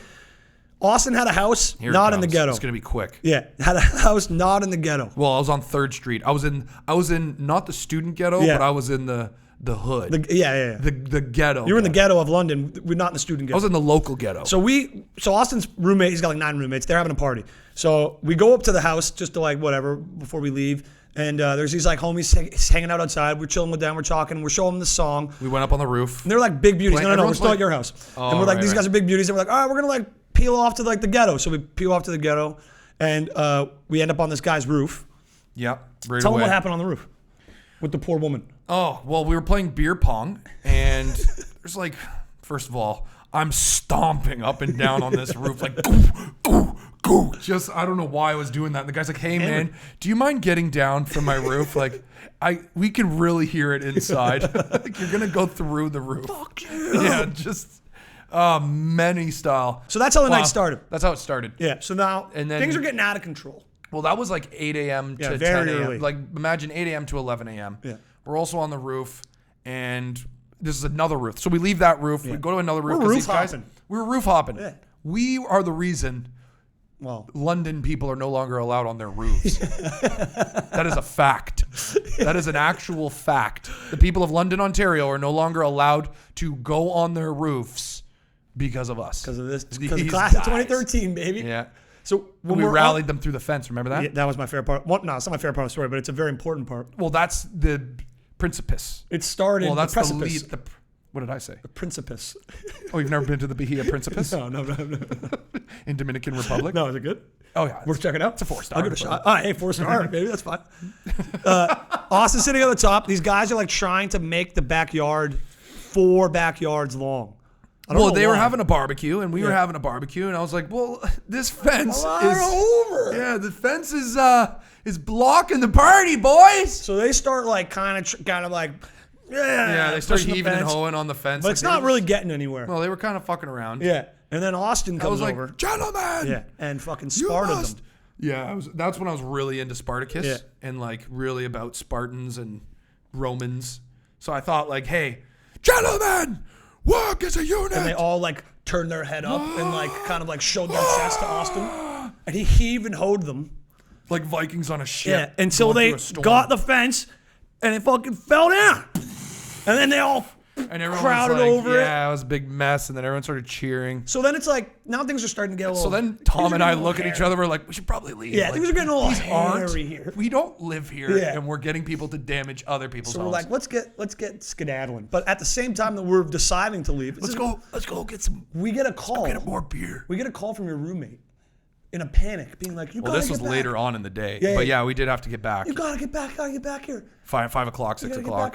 S1: Austen had a house not in the ghetto.
S2: It's gonna be quick.
S1: Yeah, had a house not in the ghetto.
S2: Well, I was on 3rd Street. I was in not the student ghetto, but I was in the hood. The ghetto.
S1: You were in the ghetto of London. We're not in the student ghetto.
S2: I was in the local ghetto.
S1: So Austin's roommate, he's got like 9 roommates. They're having a party. So we go up to the house just to like whatever before we leave. And there's these like homies hanging out outside. We're chilling with them. We're talking. We're showing them the song.
S2: We went up on the roof.
S1: And they're like big beauties. No, we're still at your house. And we're like, these guys are big beauties. And we're like, all right, we're going to like peel off to like the ghetto. So we peel off to the ghetto. And we end up on this guy's roof.
S2: Yep.
S1: Tell them what happened on the roof with the poor woman.
S2: Oh, well, we were playing beer pong. And there's like, first of all, I'm stomping up and down on this roof like, go. Just, I don't know why I was doing that. And the guy's like, hey, man, do you mind getting down from my roof? Like, we can really hear it inside. Like, you're going to go through the roof.
S1: Fuck you.
S2: Yeah, just many style.
S1: So that's how the night started.
S2: That's how it started.
S1: Yeah, so now things are getting out of control.
S2: Well, that was like 8 a.m. to 10 a.m. Like, imagine 8 a.m. to 11 a.m.
S1: Yeah.
S2: We're also on the roof, and this is another roof. So we leave that roof. We go to another roof.
S1: We're roof hopping.
S2: We were roof hopping.
S1: Yeah.
S2: We are the reason London people are no longer allowed on their roofs. That is a fact. That is an actual fact. The people of London, Ontario are no longer allowed to go on their roofs because of us.
S1: Because of this. Because of class of 2013, baby.
S2: Yeah.
S1: So when
S2: we
S1: we're
S2: rallied them through the fence. Remember that?
S1: Yeah, that was my favorite part. Well, no, it's not my favorite part of the story, but it's a very important part.
S2: Well, that's the Principus.
S1: It started.
S2: Well, that's
S1: the
S2: the
S1: precipice.
S2: lead. What did I say?
S1: The Principus.
S2: Oh, you've never been to the Bahia Principus
S1: No.
S2: in Dominican Republic?
S1: No, is it good?
S2: Oh yeah,
S1: We're checking out.
S2: It's a 4-star.
S1: I'll give it a shot. All right, hey, 4-star. Maybe that's fine. Austin's sitting on the top. These guys are like trying to make the backyard 4 backyards long. I don't
S2: Well,
S1: know
S2: they were
S1: why.
S2: having a barbecue, and we were having a barbecue, and I was like, "Well, this fence
S1: over.
S2: Yeah, the fence is blocking the party, boys."
S1: So they start like kind of like
S2: Yeah, they start
S1: pushing the
S2: heaving and
S1: fence,
S2: hoeing on the fence,
S1: but it's not really getting anywhere.
S2: Well, they were kind of fucking around.
S1: Yeah, and then Austin
S2: I
S1: comes
S2: was like,
S1: over.
S2: "Gentlemen,
S1: Yeah, and fucking
S2: you
S1: Sparta
S2: must."
S1: them.
S2: Yeah, that's when I was really into Spartacus
S1: Yeah.
S2: and like really about Spartans and Romans. So I thought like, "Hey, gentlemen, work as a unit."
S1: And they all like turned their head up and like kind of like showed their chest to Austin, and he heaved and hoed them.
S2: like Vikings on a ship.
S1: Yeah, until
S2: going
S1: they
S2: through a storm.
S1: got the fence, and it fucking fell down. And then they all
S2: and everyone
S1: crowded
S2: was like,
S1: over it.
S2: Yeah, it was a big mess, and then everyone started cheering.
S1: So then it's like now things are starting to get a little.
S2: So then
S1: things
S2: Tom
S1: are
S2: and I
S1: getting a
S2: look at
S1: little
S2: each other. We're like, we should probably leave.
S1: Yeah,
S2: like,
S1: things are getting a little
S2: these aren't-
S1: hairy here. here.
S2: We don't live here,
S1: Yeah.
S2: and we're getting people to damage other people's
S1: So we're
S2: homes.
S1: like, let's get skedaddling. But at the same time that we're deciding to leave,
S2: let's go get some.
S1: We get a call.
S2: Get more beer.
S1: We get a call from your roommate in a panic, being like, "You
S2: Well,
S1: gotta
S2: this was
S1: get back.
S2: later on in the day,
S1: Yeah,
S2: but
S1: yeah.
S2: yeah, we did have to get back.
S1: You gotta get back. Gotta get back here.
S2: 5 o'clock,
S1: You
S2: 6
S1: gotta get
S2: o'clock.
S1: back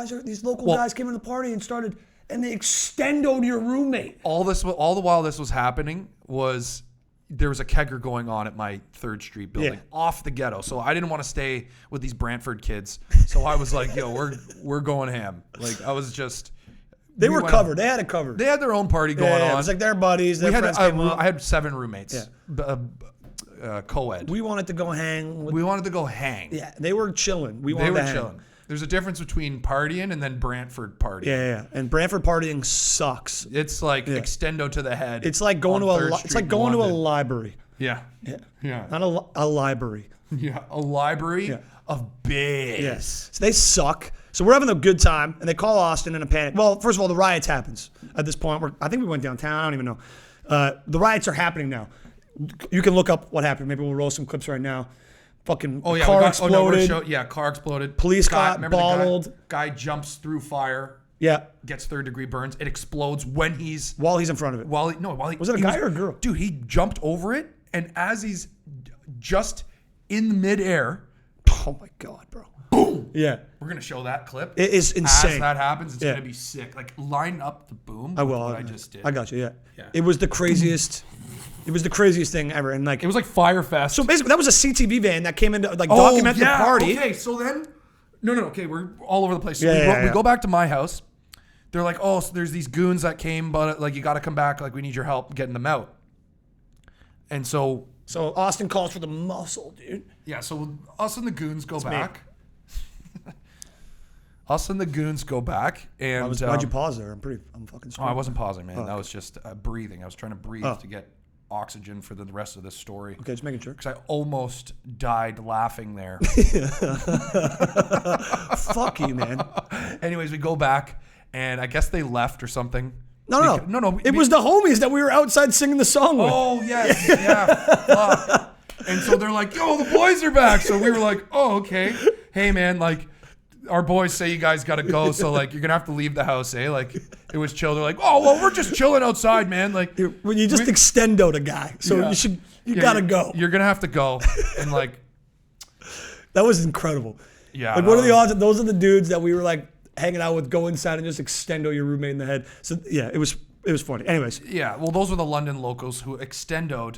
S1: here. These local guys came into the party and started, and they extendoed your roommate.
S2: All the while this was happening was there was a kegger going on at my 3rd Street building
S1: Yeah.
S2: off the ghetto. So I didn't want to stay with these Brantford kids. So I was like, "Yo, we're going ham." Like I was just.
S1: They
S2: we
S1: were
S2: went-
S1: covered. They had it covered.
S2: They had their own party going
S1: yeah,
S2: on.
S1: It was like their buddies. Their
S2: we had
S1: friends came up.
S2: I had 7 roommates.
S1: Yeah.
S2: Co-ed.
S1: We wanted to go hang.
S2: We wanted to go hang.
S1: Yeah, they were chilling. We
S2: They
S1: wanted
S2: were
S1: to hang.
S2: chilling. There's a difference between partying and then Brantford partying.
S1: Yeah. And Brantford partying sucks.
S2: It's like extendo to the head.
S1: It's like going
S2: on
S1: to
S2: 3rd
S1: it's
S2: Street
S1: like
S2: in
S1: going to a
S2: London.
S1: library.
S2: Yeah.
S1: Yeah.
S2: Yeah.
S1: Not a library.
S2: Yeah. A library of beers.
S1: Yes. So they suck. So we're having a good time, and they call Austin in a panic. Well, first of all, the riots happens at this point. I think we went downtown. I don't even know. The riots are happening now. You can look up what happened. Maybe we'll roll some clips right now. Fucking car exploded.
S2: Car exploded.
S1: Police got
S2: remember
S1: bottled.
S2: The guy jumps through fire,
S1: Yeah.
S2: gets 3rd-degree burns. It explodes when he's
S1: While he's in front of it.
S2: while he
S1: Was it a
S2: he
S1: guy or a girl?
S2: Dude, he jumped over it, and as he's just in midair,
S1: Oh my god, bro.
S2: boom.
S1: Yeah.
S2: We're gonna show that clip.
S1: It is insane.
S2: As that happens, it's
S1: Yeah.
S2: gonna be sick. Like line up the boom.
S1: I
S2: with
S1: will.
S2: What I just did.
S1: I got you. Yeah.
S2: Yeah.
S1: It was the craziest. It was the craziest thing ever, and like
S2: It was like Firefest.
S1: so. Basically, that was a CTV van that came in to like document the party.
S2: Okay, so then, no. Okay, we're all over the place. So
S1: Yeah,
S2: we go back to my house. They're like, "Oh, so there's these goons that came, but like you got to come back. Like we need your help getting them out." And so
S1: So Austin calls for the muscle, dude.
S2: yeah, so us and the goons go back. Us and the goons go back, and
S1: Why'd you pause there? I'm fucking
S2: Oh,
S1: strong.
S2: I wasn't pausing, man. That was just breathing. I was trying to breathe
S1: Oh.
S2: to get oxygen for the rest of this story.
S1: Okay, just making sure.
S2: Because I almost died laughing there.
S1: Fuck you, man.
S2: Anyways, we go back, and I guess they left or something.
S1: No. It was the homies that we were outside singing the song with.
S2: Oh, yes. Yeah. Fuck. And so they're like, "Yo, the boys are back." So we were like, "Oh, okay. Hey, man, like, our boys say you guys got to go. So, like, you're going to have to leave the house, eh?" Like, it was chill. They're like, "Oh, well, we're just chilling outside, man." Like,
S1: When you just extendoed a guy, so
S2: Yeah.
S1: you gotta go.
S2: You're going to have to go. And, like,
S1: That was incredible.
S2: yeah.
S1: Like, what are the odds that those are the dudes that we were like hanging out with? Go inside and just extendo your roommate in the head. So yeah, it was funny. Anyways,
S2: Yeah, well, those were the London locals who extendoed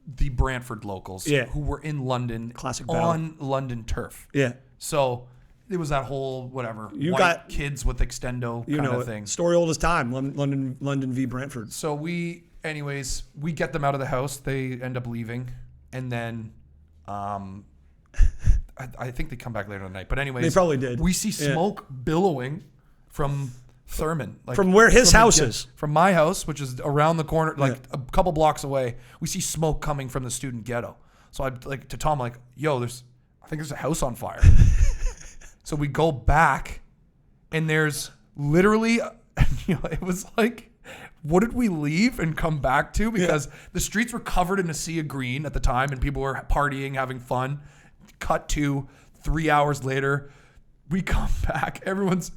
S2: the Brantford locals who were in London
S1: Classic battle.
S2: on London turf.
S1: yeah,
S2: So it was that whole whatever
S1: You
S2: white
S1: got-
S2: kids with extendo
S1: you
S2: kind
S1: know
S2: of
S1: it.
S2: thing.
S1: Story old as time. London v Brantford.
S2: So we get them out of the house. They end up leaving, and then I think they come back later in the night. But anyways,
S1: They probably did.
S2: We see
S1: Yeah.
S2: smoke billowing from Thurman, like
S1: From where his
S2: from
S1: house is.
S2: From my house, which is around the corner, like a couple blocks away. We see smoke coming from the student ghetto. So I like to Tom, like, "Yo, I think there's a house on fire." So we go back, and there's literally, it was like what did we leave and come back to? Because the streets were covered in a sea of green at the time and people were partying, having fun. Cut to 3 hours later, we come back. Everyone's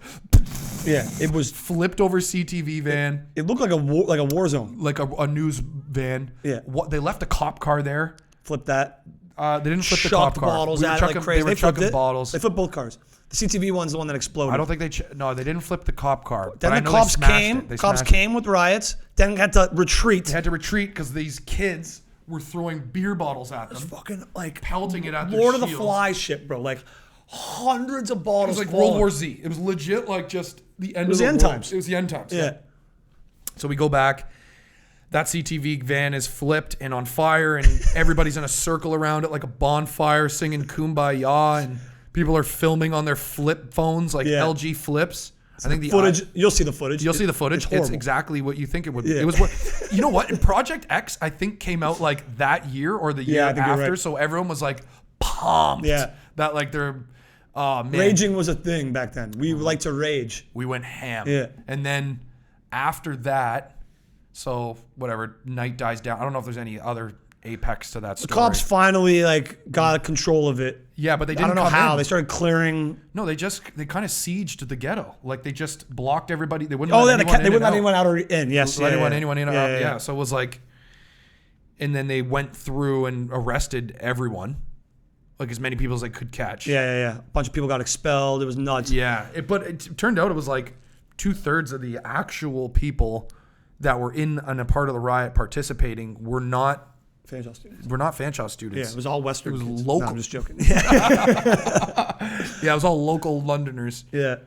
S1: it was
S2: flipped over CTV van.
S1: It looked like a war zone.
S2: Like a news van.
S1: Yeah.
S2: They left a cop car there.
S1: Flip that.
S2: They didn't flip the
S1: Chucked
S2: cop car.
S1: bottles at it like crazy.
S2: They were chucking bottles.
S1: They flipped both cars. The CTV one's the one that exploded.
S2: I don't think they didn't flip the cop car.
S1: Then the cops came. Cops came with riots. Then had to retreat.
S2: They had to retreat because these kids were throwing beer bottles at them.
S1: Fucking like
S2: pelting it at their
S1: Lord of the
S2: shields.
S1: Flies shit, bro. Like hundreds of bottles.
S2: It was like
S1: falling.
S2: World War Z. It was legit like just the end.
S1: It was
S2: of
S1: the end
S2: world.
S1: times.
S2: It was the end times.
S1: Yeah.
S2: So we go back. That CTV van is flipped and on fire, and everybody's in a circle around it like a bonfire, singing "Kumbaya," and people are filming on their flip phones, like LG flips. I think the
S1: footage. You'll see the footage.
S2: You'll see the footage. It's exactly what you think it would be.
S1: Yeah.
S2: It was what you know. What in Project X, I think came out like that year or the year after. Right. So everyone was like pumped.
S1: Yeah.
S2: That like they're. Oh man.
S1: Raging was a thing back then. We like to rage.
S2: We went ham.
S1: Yeah.
S2: And then after that. So whatever, night dies down. I don't know if there's any other apex to that story.
S1: The cops finally like got control of it.
S2: Yeah, but they didn't.
S1: I don't know
S2: come
S1: how
S2: in.
S1: they started clearing.
S2: No, they kind of sieged the ghetto. Like they just blocked everybody. They wouldn't.
S1: Oh,
S2: let
S1: yeah, they wouldn't let anyone out or in. Yes,
S2: let anyone in or out. Yeah. So it was like, and then they went through and arrested everyone, like as many people as they could catch.
S1: Yeah. A bunch of people got expelled. It was nuts.
S2: Yeah, but it turned out it was like 2/3 of the actual people that were in a part of the riot participating were not
S1: Fanshawe students.
S2: We're not Fanshawe students.
S1: Yeah, it was all Western.
S2: It was
S1: kids.
S2: local.
S1: No, I'm just joking.
S2: Yeah, it was all local Londoners.
S1: Yeah,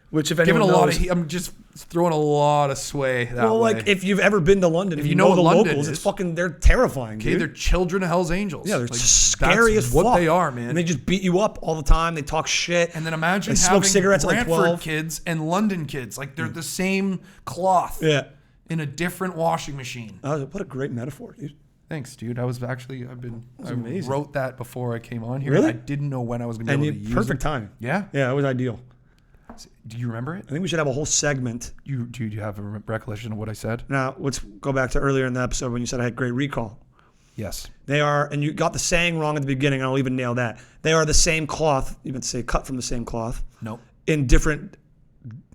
S1: which if anyone knows,
S2: I'm just throwing a lot of sway that
S1: well,
S2: way.
S1: like if you've ever been to London, if you know
S2: what
S1: the
S2: London
S1: locals,
S2: is,
S1: it's fucking. They're terrifying.
S2: Okay,
S1: dude.
S2: they're children of Hell's Angels.
S1: Yeah, they're
S2: like,
S1: scary
S2: that's
S1: as
S2: what
S1: fuck.
S2: they are, man.
S1: And they just beat you up all the time. They talk shit.
S2: And then imagine
S1: they
S2: having
S1: smoke cigarettes
S2: Brantford
S1: at like 12.
S2: kids and London kids. Like they're the same cloth.
S1: Yeah.
S2: In a different washing machine.
S1: What a great metaphor, dude.
S2: Thanks, dude. I
S1: amazing.
S2: wrote that before I came on here.
S1: Really?
S2: I didn't know when I was going to be able to use it.
S1: Perfect timing.
S2: Yeah?
S1: Yeah, it was ideal.
S2: Do you remember it?
S1: I think we should have a whole segment.
S2: Do you have a recollection of what I said?
S1: Now, let's go back to earlier in the episode when you said I had great recall.
S2: Yes.
S1: They are, and you got the saying wrong at the beginning, and I'll even nail that. They are the same cloth, you meant to say cut from the same cloth.
S2: Nope.
S1: In different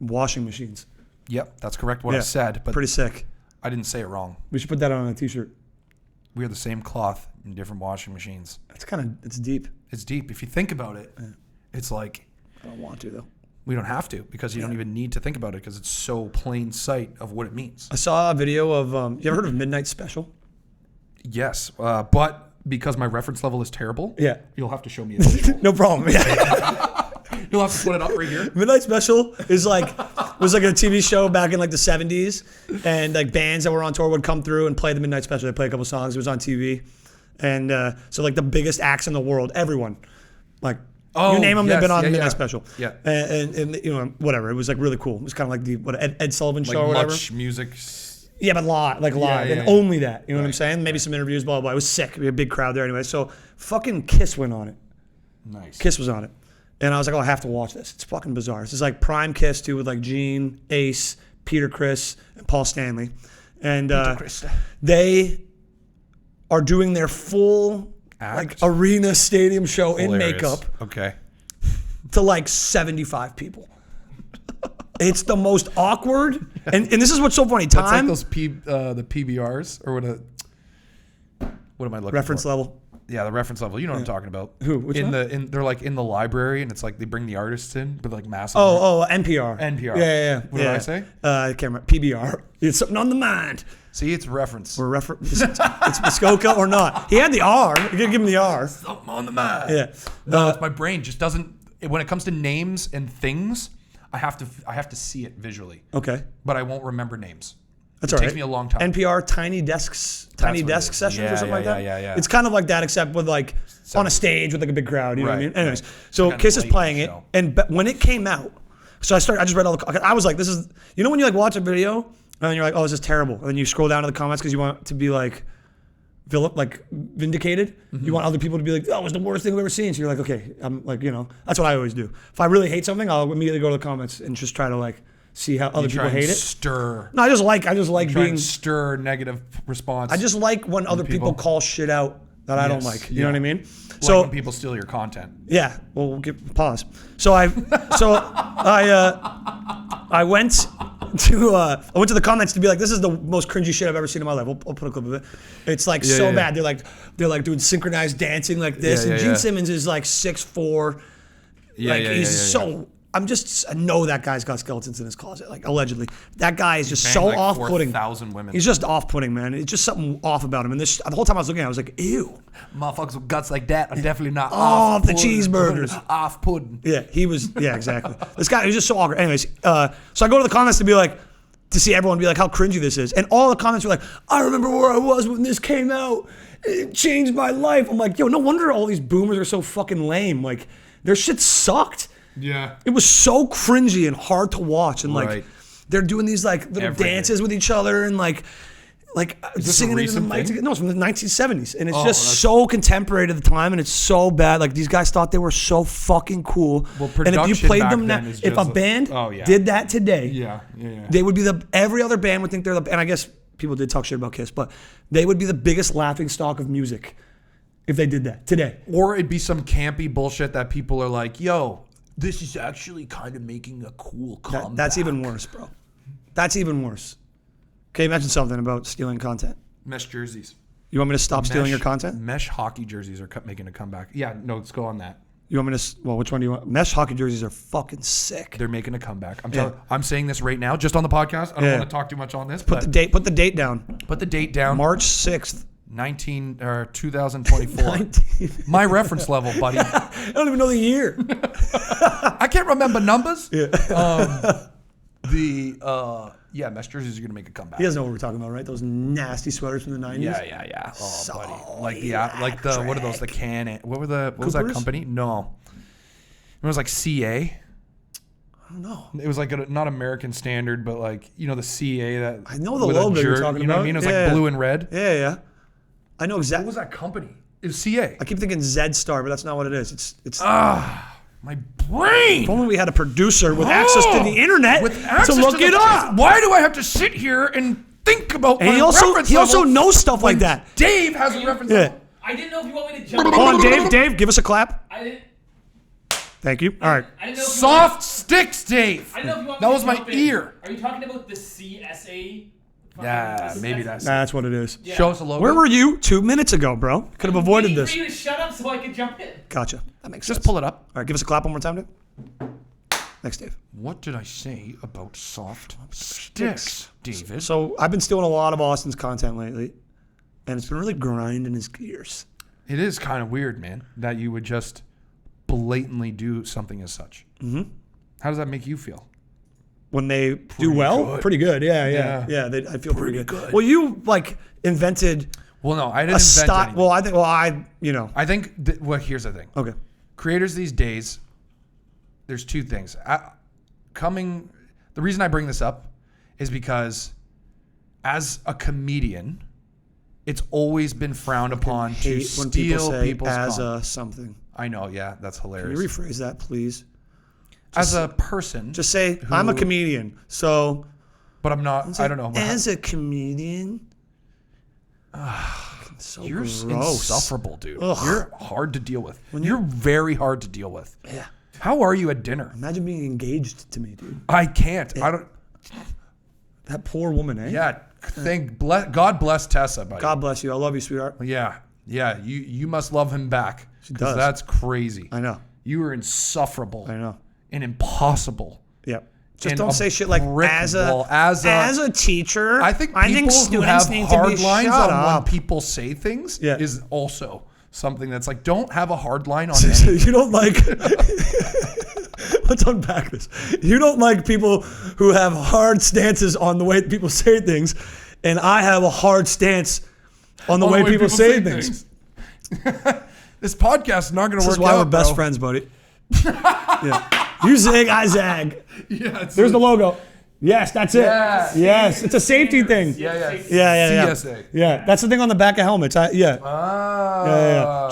S1: washing machines.
S2: Yep, that's correct what I said. But
S1: pretty sick.
S2: I didn't say it wrong.
S1: We should put that on a t-shirt.
S2: We are the same cloth in different washing machines.
S1: It's deep.
S2: It's deep. If you think about it, it's like...
S1: I don't want to, though.
S2: We don't have to because you don't even need to think about it because it's so plain sight of what it means.
S1: I saw a video of... you ever heard of Midnight Special?
S2: Yes, but because my reference level is terrible, you'll have to show me a visual.
S1: No problem. Yeah.
S2: You'll have to put it up right here.
S1: Midnight Special was like a TV show back in like the 70s, and like bands that were on tour would come through and play the Midnight Special. They play a couple songs. It was on TV, and so like the biggest acts in the world, everyone, like you name them, they've been on the Midnight Special.
S2: Yeah,
S1: and you know whatever. It was like really cool. It was kind of like the Ed Sullivan show or whatever.
S2: Much music.
S1: Yeah, but live, and only that. You know what I'm saying? Maybe some interviews, blah, blah, blah. It was sick. We had a big crowd there anyway. So fucking Kiss went on it.
S2: Nice.
S1: Kiss was on it. And I was like, I have to watch this. It's fucking bizarre. This is like prime Kiss, too, with like Gene, Ace, Peter Criss, and Paul Stanley. And they are doing their full like arena stadium show in makeup.
S2: Okay.
S1: To like 75 people. It's the most awkward, and this is what's so funny.
S2: That's like those the PBRs or what am I looking
S1: reference
S2: for?
S1: Level?
S2: Yeah, the reference level. You know what I'm talking about.
S1: Who? Which one?
S2: They're like in the library, and it's like they bring the artists in, but like massive.
S1: NPR.
S2: NPR.
S1: Yeah.
S2: What did I say?
S1: I can't remember. PBR. It's something on the mind.
S2: See, it's reference.
S1: It's Muskoka or not. He had the R. You gotta give him the R.
S2: Something on the mind.
S1: Yeah.
S2: No, it's my brain just doesn't. When it comes to names and things, I have to see it visually.
S1: Okay.
S2: But I won't remember names.
S1: That's
S2: it
S1: all right.
S2: takes me a long time.
S1: NPR Tiny Desk Sessions or something like that.
S2: Yeah.
S1: It's kind of like that, except with like on a stage with like a big crowd. You know what I mean? Anyways, so
S2: kind of
S1: Kiss is
S2: late
S1: playing it, and when it came out, so I just read all the. I was like, this is when you like watch a video and you're like, oh, this is terrible, and then you scroll down to the comments because you want to be like vindicated. Mm-hmm. You want other people to be like, oh, it was the worst thing I've ever seen. So you're like, okay, I'm like, that's what I always do. If I really hate something, I'll immediately go to the comments and just try to like see how other
S2: You
S1: people
S2: try and
S1: hate it.
S2: stir.
S1: No, I just like
S2: Try
S1: being.
S2: and stir negative response.
S1: I just like when other people call shit out that I don't like. You know what I mean?
S2: Like when people steal your content.
S1: Yeah. Well, we'll pause. So I went to the comments to be like, this is the most cringy shit I've ever seen in my life. I'll put a clip of it. It's like bad. They're like doing synchronized dancing like this. And Gene Simmons is like 6'4". I know that guy's got skeletons in his closet, like allegedly. That guy is just so off-putting.
S2: 4,000 women.
S1: He's just off-putting, man. It's just something off about him. And the whole time I was looking at it, I was like, ew.
S2: Motherfuckers with guts like that are definitely not
S1: off the cheeseburgers.
S2: Off pudding.
S1: Yeah, he was. Yeah, exactly. This guy was just so awkward. Anyways, so I go to the comments to see everyone be like how cringy this is, and all the comments were like, I remember where I was when this came out. It changed my life. I'm like, yo, no wonder all these boomers are so fucking lame. Like, their shit sucked.
S2: Yeah.
S1: It was so cringy and hard to watch, and they're doing these like little dances with each other and like singing into the mic. No, it's from the 1970s, and it's just so contemporary to the time, and it's so bad. Like these guys thought they were so fucking cool.
S2: Well,
S1: and if you played them now, if a band did that today, they would be every other band would think they're the. And I guess people did talk shit about Kiss, but they would be the biggest laughing stock of music if they did that today.
S2: Or it'd be some campy bullshit that people are like, yo, this is actually kind of making a cool comeback.
S1: That's even worse, bro. That's even worse. Okay, mention something about stealing content.
S2: Mesh jerseys.
S1: You want me to stop stealing your content?
S2: Mesh hockey jerseys are making a comeback. Yeah, no, let's go on that.
S1: You want me to? Well, which one do you want? Mesh hockey jerseys are fucking sick.
S2: They're making a comeback. I'm saying this right now, just on the podcast. I don't want to talk too much on this.
S1: Put the date. Put the date down.
S2: Put the date down.
S1: March 6th.
S2: 2024. My reference level, buddy.
S1: I don't even know the year.
S2: I can't remember numbers.
S1: Yeah.
S2: Mesh jerseys are gonna make a comeback.
S1: You guys know what we're talking about, right? Those nasty sweaters from the 90s.
S2: Yeah. Oh, buddy. What are those? The can. What was that company? No. It was like CA.
S1: I don't know.
S2: It was like not American Standard, but like the CA that.
S1: I know the logo you're talking about.
S2: You know what I mean? It was like blue and red.
S1: Yeah. I know exactly.
S2: What was that company? It was CA.
S1: I keep thinking Z Star, but that's not what it is. It's.
S2: My brain.
S1: If only we had a producer with access to the internet to look it up.
S2: Why do I have to sit here and think about
S1: and he also knows stuff like that.
S2: Dave has a reference level.
S3: I didn't know if you want me to jump in.
S1: Hold on, Dave, give us a clap.
S3: I didn't.
S1: Thank you. All right.
S3: I didn't know if
S2: Soft sticks, Dave.
S3: I didn't know if you want
S2: that
S3: me
S2: was
S3: to
S2: my
S3: jump in.
S2: ear.
S3: Are you talking about the CSA?
S2: Yeah, maybe
S1: that's what it is.
S3: Yeah.
S2: Show us a logo.
S1: Where were you 2 minutes ago, bro? Could have avoided this.
S3: For you to shut up so I could jump in.
S1: Gotcha. That makes sense.
S2: Just pull it up.
S1: All right, give us a clap one more time, Dave. Thanks, Dave.
S2: What did I say about soft sticks, David?
S1: So I've been stealing a lot of Austin's content lately, and it's been really grinding his gears.
S2: It is kind of weird, man, that you would just blatantly do something as such. Mm-hmm. How does that make you feel?
S1: When they do well, pretty good. Yeah. I feel pretty good. Well, you invented.
S2: Well, no, I didn't invent anything.
S1: Well, I think.
S2: Here's the thing.
S1: Okay.
S2: Creators these days, there's two things. The reason I bring this up is because, as a comedian, it's always been frowned upon to steal people's content.
S1: Something.
S2: I know. Yeah, that's hilarious.
S1: Can you rephrase that, please?
S2: As a person,
S1: just say I'm a comedian. So,
S2: but I'm not. I don't know.
S1: As a comedian,
S2: you're insufferable, dude.
S1: Ugh.
S2: You're hard to deal with. You're very hard to deal with.
S1: Yeah.
S2: How are you at dinner?
S1: Imagine being engaged to me, dude.
S2: I can't. I don't.
S1: That poor woman, eh?
S2: Yeah. God bless Tessa, buddy.
S1: God bless you. I love you, sweetheart.
S2: Yeah. You must love him back.
S1: She does.
S2: That's crazy.
S1: I know.
S2: You are insufferable.
S1: I know.
S2: And impossible.
S1: Yep. Just don't say shit like as a teacher.
S2: I think people who have hard lines on when people say things is also something that's like, don't have a hard line on anything.
S1: You don't like. Let's unpack this. You don't like people who have hard stances on the way people say things, and I have a hard stance on the way people say things.
S2: This podcast is not going to work out. This is
S1: why we're best friends, buddy. Yeah. You zig, I zag.
S2: Yeah,
S1: there's the logo. Yes, that's it. Yes, it's a safety thing.
S2: Yeah.
S1: CSA. Yeah, that's the thing on the back of helmets. Yeah.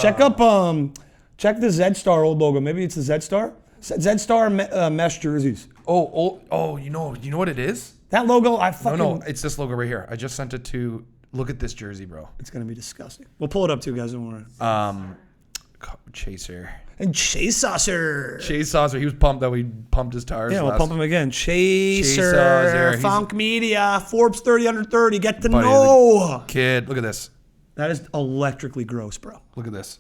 S1: Check the Z Star old logo. Maybe it's the Z Star. Zed Star mesh jerseys.
S2: Oh, you know what it is?
S1: That logo, I fucking.
S2: No, it's this logo right here. I just sent it to. Look at this jersey, bro.
S1: It's gonna be disgusting. We'll pull it up too, guys. Don't worry.
S2: Chaser.
S1: And Chase Saucer.
S2: Chase Saucer. He was pumped that we pumped his tires.
S1: Yeah, we'll pump him again. Chaser.
S2: Saucer.
S1: Funk Media. Forbes 30 under 30. Get to
S2: Buddy,
S1: know.
S2: Kid, look at this.
S1: That is electrically gross, bro.
S2: Look at this.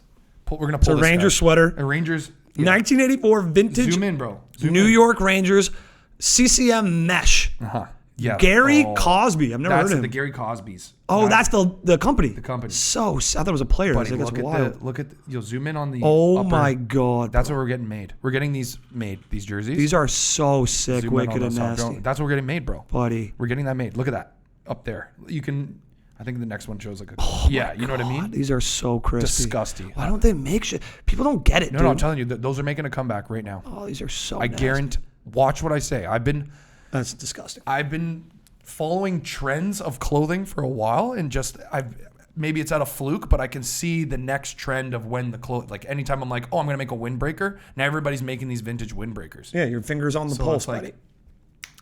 S2: We're gonna
S1: It's
S2: pull
S1: a
S2: this
S1: Ranger
S2: guy.
S1: sweater.
S2: A Rangers.
S1: 1984 vintage.
S2: Zoom in, bro.
S1: New York Rangers. CCM mesh.
S2: Uh-huh. Yeah.
S1: Gary Cosby. I've never heard
S2: That's
S1: of him.
S2: the Gary Cosbys.
S1: Oh, that's the company.
S2: the company.
S1: So I thought it was a player. I was
S2: Buddy,
S1: like, that's
S2: look
S1: wild.
S2: at look at you'll zoom in on the.
S1: Oh
S2: upper.
S1: my god.
S2: That's what we're getting made. We're getting these made. These jerseys.
S1: These are so sick,
S2: Zoom in on
S1: wicked, and
S2: those soft
S1: nasty.
S2: drawings. That's what we're getting made, bro.
S1: Buddy.
S2: We're getting that made. Look at that up there. You can. I think the next one shows like a. Yeah, you know what I mean.
S1: These are so crispy.
S2: Disgusting.
S1: Why don't they make shit? People don't get it,
S2: No,
S1: dude.
S2: no, I'm telling you, those are making a comeback right now.
S1: Oh, these are so
S2: I
S1: nasty.
S2: guarantee. Watch what I say.
S1: That's disgusting.
S2: I've been following trends of clothing for a while, and just maybe it's out of fluke, but I can see the next trend of when the clothes. Like anytime I'm like, oh, I'm gonna make a windbreaker. Now everybody's making these vintage windbreakers.
S1: Yeah, your fingers on the
S2: So
S1: pulse,
S2: it's like,
S1: buddy.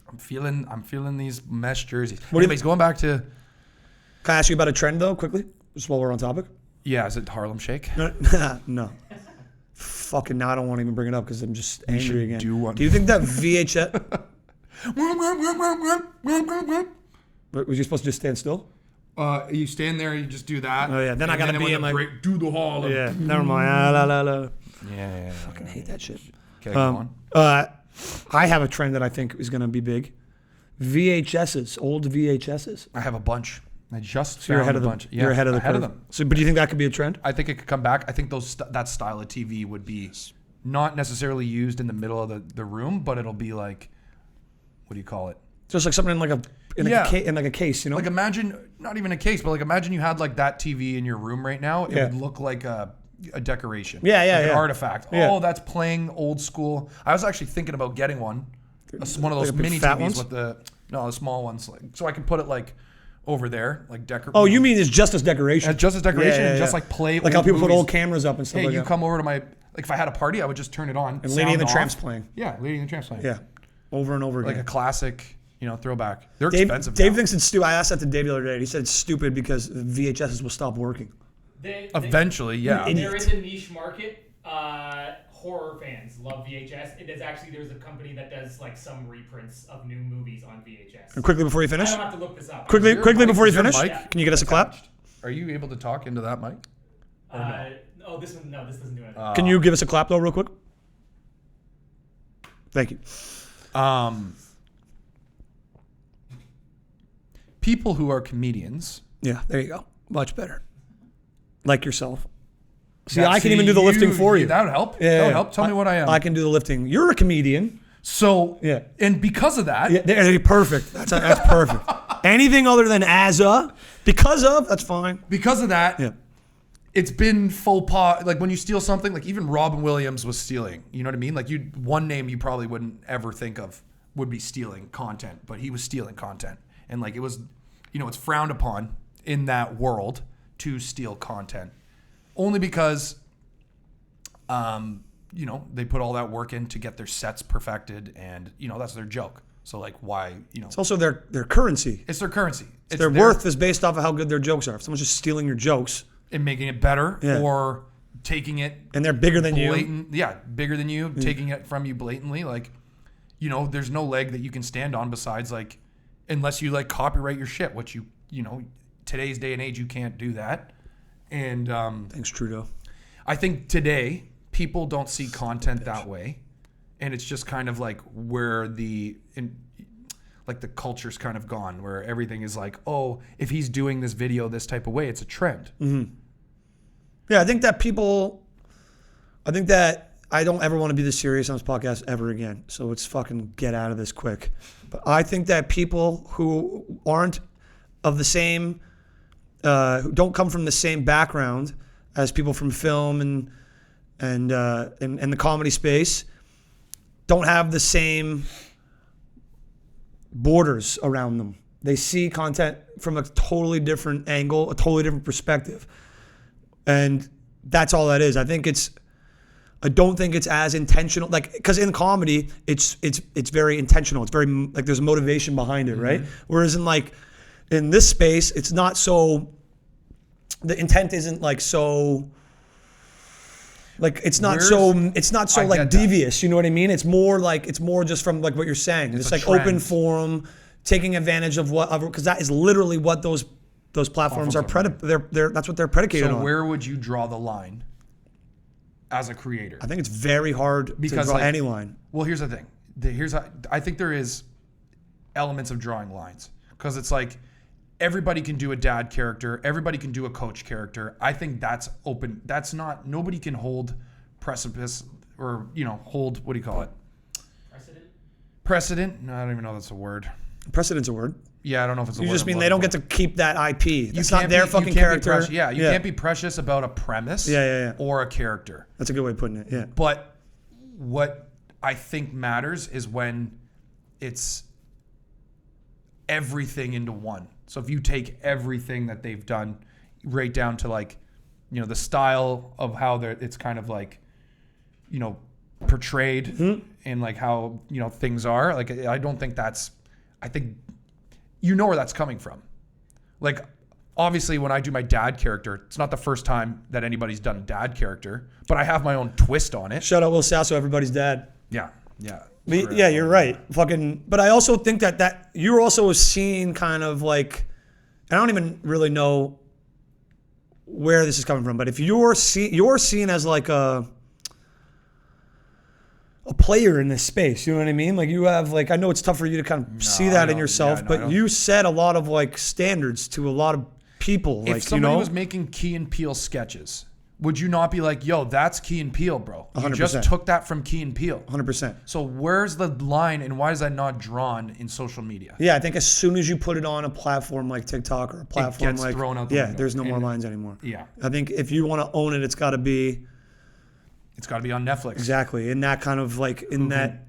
S2: I'm feeling these mesh jerseys.
S1: What do you-
S2: Anyways, going back to
S1: Can I ask you about a trend though, quickly, just while we're on topic?
S2: is it Harlem Shake?
S1: No. Fucking now I don't want to even bring it up because I'm just angry
S2: should
S1: again.
S2: do one.
S1: Do you think that VHS? What, was you supposed to just stand still?
S2: You stand there, you just do that.
S1: Oh, yeah. Then I
S2: and
S1: gotta be
S2: when
S1: in
S2: the
S1: like-
S2: break, do the hall.
S1: Yeah. Never mind. La, la, la.
S2: Yeah.
S1: Fucking hate that shit.
S2: Okay, go on.
S1: I have a trend that I think is going to be big. VHSs, old VHSs.
S2: I have a bunch. I just
S1: So you're
S2: found
S1: ahead of
S2: a
S1: them.
S2: bunch.
S1: You're ahead of the curve.
S2: them.
S1: So, but do you think that could be a trend?
S2: I think it could come back. I think that style of TV would be not necessarily used in the middle of the room, but it'll be like, what do you call it?
S1: Just like something in like a
S2: Yeah.
S1: in like a case, you know?
S2: Like imagine, not even a case, but like imagine you had like that TV in your room right now. It
S1: Yeah.
S2: would look like a decoration.
S1: Yeah, yeah,
S2: like
S1: yeah.
S2: An artifact.
S1: Yeah.
S2: Oh, that's playing old school. I was actually thinking about getting one. One of those
S1: Like a big
S2: mini
S1: fat
S2: TVs
S1: ones?
S2: with the small ones. Like, so I can put it like over there, like decorate.
S1: Oh, you mean it's just as decoration?
S2: Just as decoration
S1: Yeah, yeah,
S2: and just
S1: yeah.
S2: like play
S1: like how
S2: old
S1: people put
S2: movies.
S1: old cameras up and stuff
S2: Hey,
S1: like
S2: you
S1: that.
S2: come over to my, like if I had a party, I would just turn it on.
S1: And Lady and the
S2: sound
S1: Tramp's
S2: off.
S1: playing.
S2: Yeah, Lady and the Tramp's playing.
S1: Yeah, over and over
S2: Like a
S1: again.
S2: classic, throwback. They're
S1: Dave,
S2: expensive
S1: Dave
S2: now.
S1: thinks it's stupid. I asked that to Dave the other day. He said it's stupid because VHSs will stop working.
S2: Eventually, yeah.
S1: Idiot.
S3: There is a niche market. Horror fans love VHS. There's a company that does like some reprints of new movies on VHS.
S1: And quickly before you
S3: I
S1: finish,
S3: don't have to look this up.
S1: quickly before you
S2: Is your
S1: finish,
S2: mic
S1: can you get us a clap?
S2: Are you able to talk into that mic?
S3: Oh, this one. No, this doesn't do it.
S1: Can you give us a clap though, real quick? Thank you.
S2: People who are comedians.
S1: Yeah, there you go. Much better. Like yourself. See, I can even do the lifting for you.
S2: That would help.
S1: Yeah,
S2: That would
S1: yeah.
S2: help. Tell me what I am.
S1: I can do the lifting. You're a comedian.
S2: So,
S1: Yeah.
S2: and because of that,
S1: Yeah, perfect. That's perfect. Anything other than because of, that's fine.
S2: yeah.
S1: Yeah.
S2: It's been faux pas. Like when you steal something, like even Robin Williams was stealing. You know what I mean? Like one name you probably wouldn't ever think of would be stealing content, but he was stealing content. And like it was, it's frowned upon in that world to steal content. Only because, they put all that work in to get their sets perfected and, that's their joke. So like why,
S1: It's also their currency.
S2: it's their currency. It's
S1: Their worth is based off of how good their jokes are. If someone's just stealing your jokes
S2: and making it better
S1: Yeah.
S2: or taking it
S1: and they're bigger than you,
S2: bigger than you, taking it from you blatantly, like, there's no leg that you can stand on besides like, unless you like copyright your shit, which today's day and age, you can't do that. And
S1: thanks, Trudeau.
S2: I think today people don't see content that way. And it's just kind of like where the culture's kind of gone, where everything is like, oh, if he's doing this video this type of way, it's a trend.
S1: Yeah, I think that I don't ever want to be this serious on this podcast ever again. So let's fucking get out of this quick. But I think that people who aren't of the same, who don't come from the same background as people from film and the comedy space, don't have the same borders around them. They see content from a totally different angle, a totally different perspective. And that's all that is. I think I don't think it's as intentional, like, because in comedy, it's very intentional. It's very, like, there's motivation behind it, right? Whereas in this space, it's not so, the intent isn't like so, like, it's not so like devious, you know what I mean? It's more just from like what you're saying. It's like open forum, taking advantage of because that is literally what those platforms are, that's what they're predicated on.
S2: So where would you draw the line? As a creator,
S1: I think it's very hard to draw any line.
S2: Well, here's the thing. I think there is elements of drawing lines because it's like everybody can do a dad character, everybody can do a coach character. I think that's open. That's not, nobody can hold precipice or hold, what do you call it? Precedent? No, I don't even know if that's a word.
S1: Precedent's a word.
S2: Yeah, I don't know if it's a word.
S1: You just mean they don't get to keep that IP. That's not their fucking character.
S2: You can't be precious about a premise or a character.
S1: That's a good way of putting it, yeah.
S2: But what I think matters is when it's everything into one. So if you take everything that they've done right down to like, the style of how it's kind of like, portrayed and like how, things are. Like, I don't think I think where that's coming from. Like, obviously, when I do my dad character, it's not the first time that anybody's done a dad character, but I have my own twist on it.
S1: Shout out Will Sasso, everybody's dad.
S2: Yeah.
S1: Yeah, you're right. But I also think that you're also seeing kind of like, I don't even really know where this is coming from, but if you're seen as like a player in this space, you know what I mean? Like you have I know it's tough for you to kind of see that in yourself, but you set a lot of like standards to a lot of people.
S2: If somebody was making Key and Peele sketches, would you not be like, yo, that's Key and Peele, bro?
S1: 100%.
S2: You just took that from Key and Peele.
S1: 100%.
S2: So where's the line and why is that not drawn in social media?
S1: Yeah, I think as soon as you put it on a platform like TikTok or a platform
S2: it gets thrown out the window.
S1: There's no more lines anymore.
S2: Yeah.
S1: I think if you want to own it, it's got to be
S2: on Netflix.
S1: Exactly. In that kind of like, in that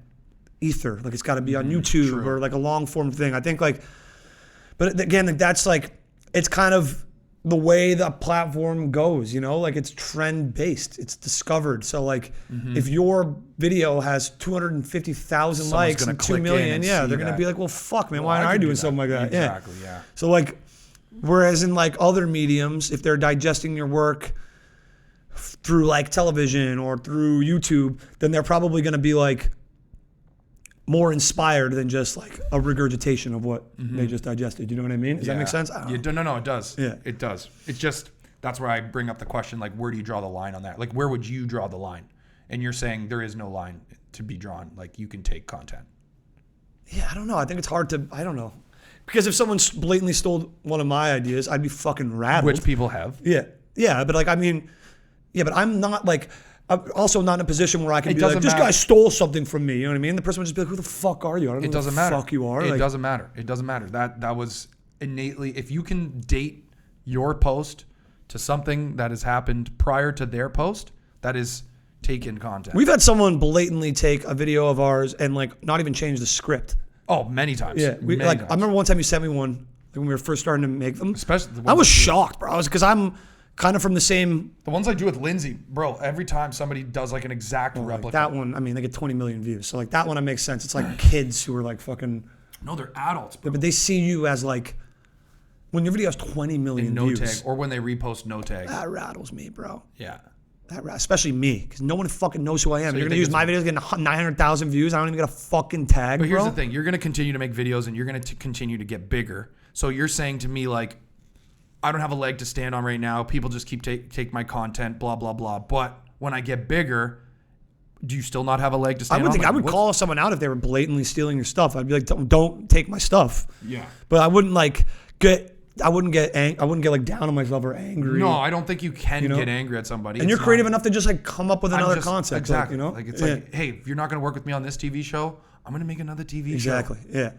S1: ether. Like it's got to be on YouTube or like a long form thing. I think but again, that's like, it's kind of the way the platform goes, like it's trend based. It's discovered. So like if your video has 250,000 likes and 2 million, they're going to be like, well, fuck, man, why aren't I doing something like that?
S2: Exactly, yeah.
S1: So like, whereas in like other mediums, if they're digesting your work through like television or through YouTube, then they're probably going to be like more inspired than just like a regurgitation of what they just digested. You know what I mean? Does that make sense?
S2: No, it does. Yeah, it does. It's just, that's where I bring up the question, like, where do you draw the line on that? Like, where would you draw the line? And you're saying there is no line to be drawn. Like, you can take content.
S1: Yeah, I don't know. I think it's hard to, I don't know. Because if someone blatantly stole one of my ideas, I'd be fucking rattled.
S2: Which people have.
S1: Yeah. Yeah, but like, I mean, but I'm not like, I'm also not in a position where I can be like, this guy stole something from me. You know what I mean? The person would just be like, who the fuck are you? I don't know who the fuck you are.
S2: It doesn't matter. It doesn't matter. That was innately, if you can date your post to something that has happened prior to their post, that is taken content.
S1: We've had someone blatantly take a video of ours and like not even change the script.
S2: Oh, many times.
S1: Yeah.
S2: Many times.
S1: I remember one time you sent me one when we were first starting to make them.
S2: Especially
S1: I was shocked, bro. Because I'm kind of from the same.
S2: The ones I do with Lindsay, bro, every time somebody does like an exact replica.
S1: Like that one, I mean, they get 20 million views. So like that one, it makes sense. It's like kids who are like fucking.
S2: No, they're adults, bro.
S1: But they see you as like, when your video has 20 million
S2: no
S1: views.
S2: Tag, or when they repost no tag.
S1: That rattles me, bro.
S2: Yeah.
S1: Especially me, because no one fucking knows who I am. So you're going to use my videos getting 900,000 views. I don't even get a fucking tag,
S2: But here's the thing. You're going to continue to make videos and you're going to continue to get bigger. So you're saying to me like, I don't have a leg to stand on right now. People just keep take my content, blah, blah, blah. But when I get bigger, do you still not have a leg to stand on?
S1: I would call someone out if they were blatantly stealing your stuff. I'd be like, don't take my stuff.
S2: Yeah.
S1: But I wouldn't get like down on myself or angry.
S2: No, I don't think you can get angry at somebody.
S1: And you're creative enough to just like come up with another concept.
S2: Exactly.
S1: Like,
S2: it's like, hey, if you're not going to work with me on this TV show, I'm going to make another TV show.
S1: Exactly. Yeah.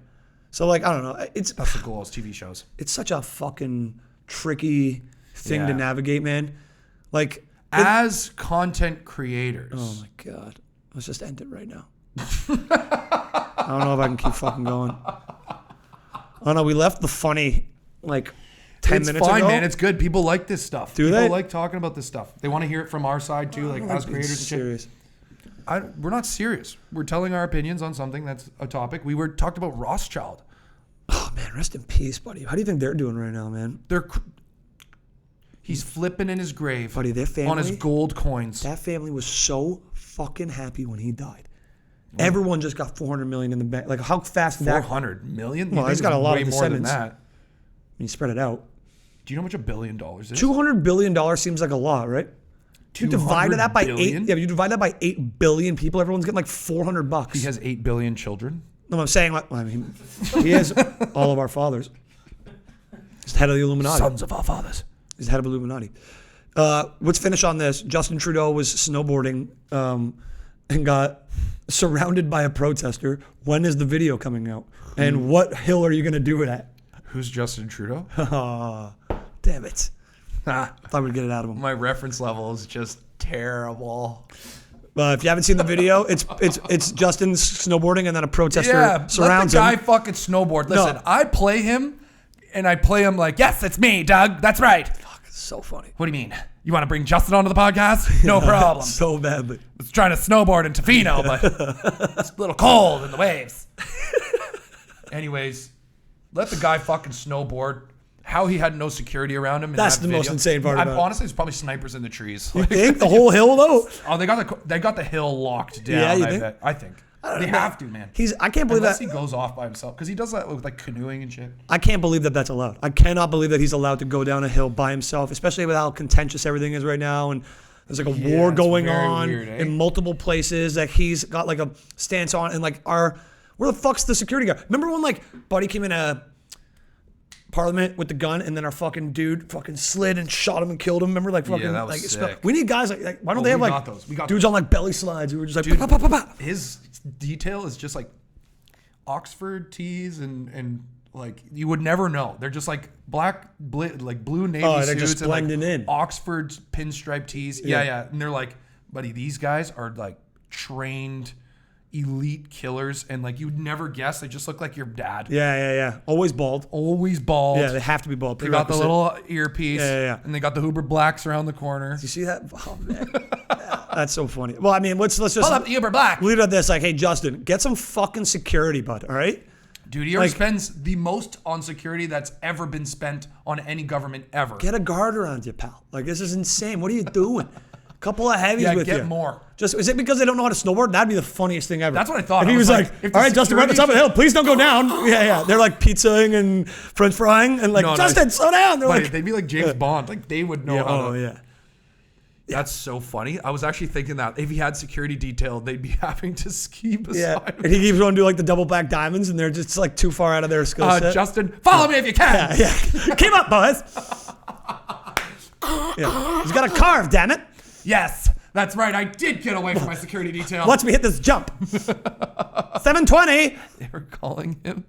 S1: So like, I don't know.
S2: That's the goal is TV shows.
S1: It's such a fucking tricky thing to navigate, man. Like
S2: as content creators.
S1: Oh my God. Let's just end it right now. I don't know if I can keep fucking going. Oh no, we left the funny like 10 minutes ago.
S2: It's fine, man. It's good. People like this stuff.
S1: Do they?
S2: People like talking about this stuff. They want to hear it from our side too, like as creators and shit. We're not serious. We're telling our opinions on something that's a topic. We were talked about Rothschild.
S1: Oh man, rest in peace, buddy. How do you think they're doing right now, man?
S2: He's flipping in his grave,
S1: Buddy, their family
S2: on his gold coins.
S1: That family was so fucking happy when he died. Everyone just got $400 million in the bank. Like, how fast did that?
S2: 400 million?
S1: Well, he's got a lot of
S2: way more than
S1: descendants.
S2: that.
S1: You spread it out.
S2: Do you know how much $1 billion is?
S1: $200 billion seems like a lot, right? You divide that by
S2: billion?
S1: 8. Yeah, you divide that by 8 billion people. Everyone's getting like $400.
S2: He has 8 billion children.
S1: No, I'm saying, like, I mean, he has all of our fathers. He's the head of the Illuminati.
S2: Sons of our fathers.
S1: He's the head of Illuminati. Let's finish on this. Justin Trudeau was snowboarding and got surrounded by a protester. When is the video coming out? And what hill are you going to do it at?
S2: Who's Justin Trudeau?
S1: Damn it. I thought we'd get it out of him.
S2: My reference level is just terrible.
S1: If you haven't seen the video, it's Justin snowboarding and then a protester surrounds
S2: let the guy
S1: him.
S2: fucking snowboard. Listen, I play him, and I play him like, yes, it's me, Doug. That's right.
S1: Fuck, it's so funny.
S2: What do you mean? You want to bring Justin onto the podcast? No problem.
S1: So badly.
S2: I was trying to snowboard in Tofino, but it's a little cold in the waves. Anyways, let the guy fucking snowboard. How he had no security around him.
S1: That's the most insane part about it.
S2: Honestly, there's probably snipers in the trees.
S1: You think? The whole hill, though?
S2: Oh, they got the hill locked down.
S1: Yeah, you
S2: I
S1: think?
S2: bet. I think. They have to, man.
S1: I can't believe
S2: Unless
S1: that.
S2: he goes off by himself. Because he does that with like canoeing and shit.
S1: I can't believe that that's allowed. I cannot believe that he's allowed to go down a hill by himself, especially with how contentious everything is right now. And there's like a war
S2: it's
S1: going
S2: very
S1: on
S2: weird, eh?
S1: in multiple places that he's got like a stance on. And like, where the fuck's the security guard? Remember when like Buddy came in a Parliament with the gun and then our fucking dude fucking slid and shot him and killed him? Remember like fucking
S2: that was
S1: like
S2: sick.
S1: we need guys like why don't they have
S2: we
S1: like
S2: got those. We got
S1: dudes
S2: those.
S1: on like belly slides who were just like
S2: Dude,
S1: pa, pa, pa, pa, pa.
S2: His detail is just like Oxford tees and like you would never know. They're just like like blue navy
S1: Oh,
S2: suits
S1: they're just
S2: and like
S1: blending in.
S2: Oxford pinstripe tees. Yeah. And they're like, buddy, these guys are like trained elite killers, and like you'd never guess. They just look like your dad.
S1: Yeah. Always bald.
S2: Always bald.
S1: Yeah, they have to be bald.
S2: They got the little earpiece.
S1: Yeah.
S2: And they got the Huber Blacks around the corner.
S1: You see that? Oh man, that's so funny. Well, I mean, let's just
S2: Pull up the Huber Black.
S1: leave it at this. Like, hey, Justin, get some fucking security, bud. All right.
S2: Dude, he already spends the most on security that's ever been spent on any government ever.
S1: Get a guard around you, pal. Like, this is insane. What are you doing? Couple of heavies with you.
S2: Get more.
S1: Is it because they don't know how to snowboard? That'd be the funniest thing ever.
S2: That's what I thought.
S1: If
S2: I
S1: he was
S2: was
S1: like,
S2: like, if
S1: all
S2: the
S1: right, Justin, we're at the top of the hill. Please don't go down. Yeah. They're like pizzaing and French frying and like,
S2: No,
S1: Justin, slow down. They're
S2: But
S1: like,
S2: they'd be like James Bond. Like they would know how to.
S1: yeah.
S2: That's so funny. I was actually thinking that if he had security detail, they'd be having to ski beside
S1: Yeah.
S2: him.
S1: And he keeps going to do like the double back diamonds and they're just like too far out of their skill set.
S2: Justin, follow me if you can.
S1: Yeah. Keep up, boys. Yeah. He's got a carve, damn it.
S2: Yes, that's right. I did get away from my security detail.
S1: Watch me hit this jump. 720.
S2: They were calling him.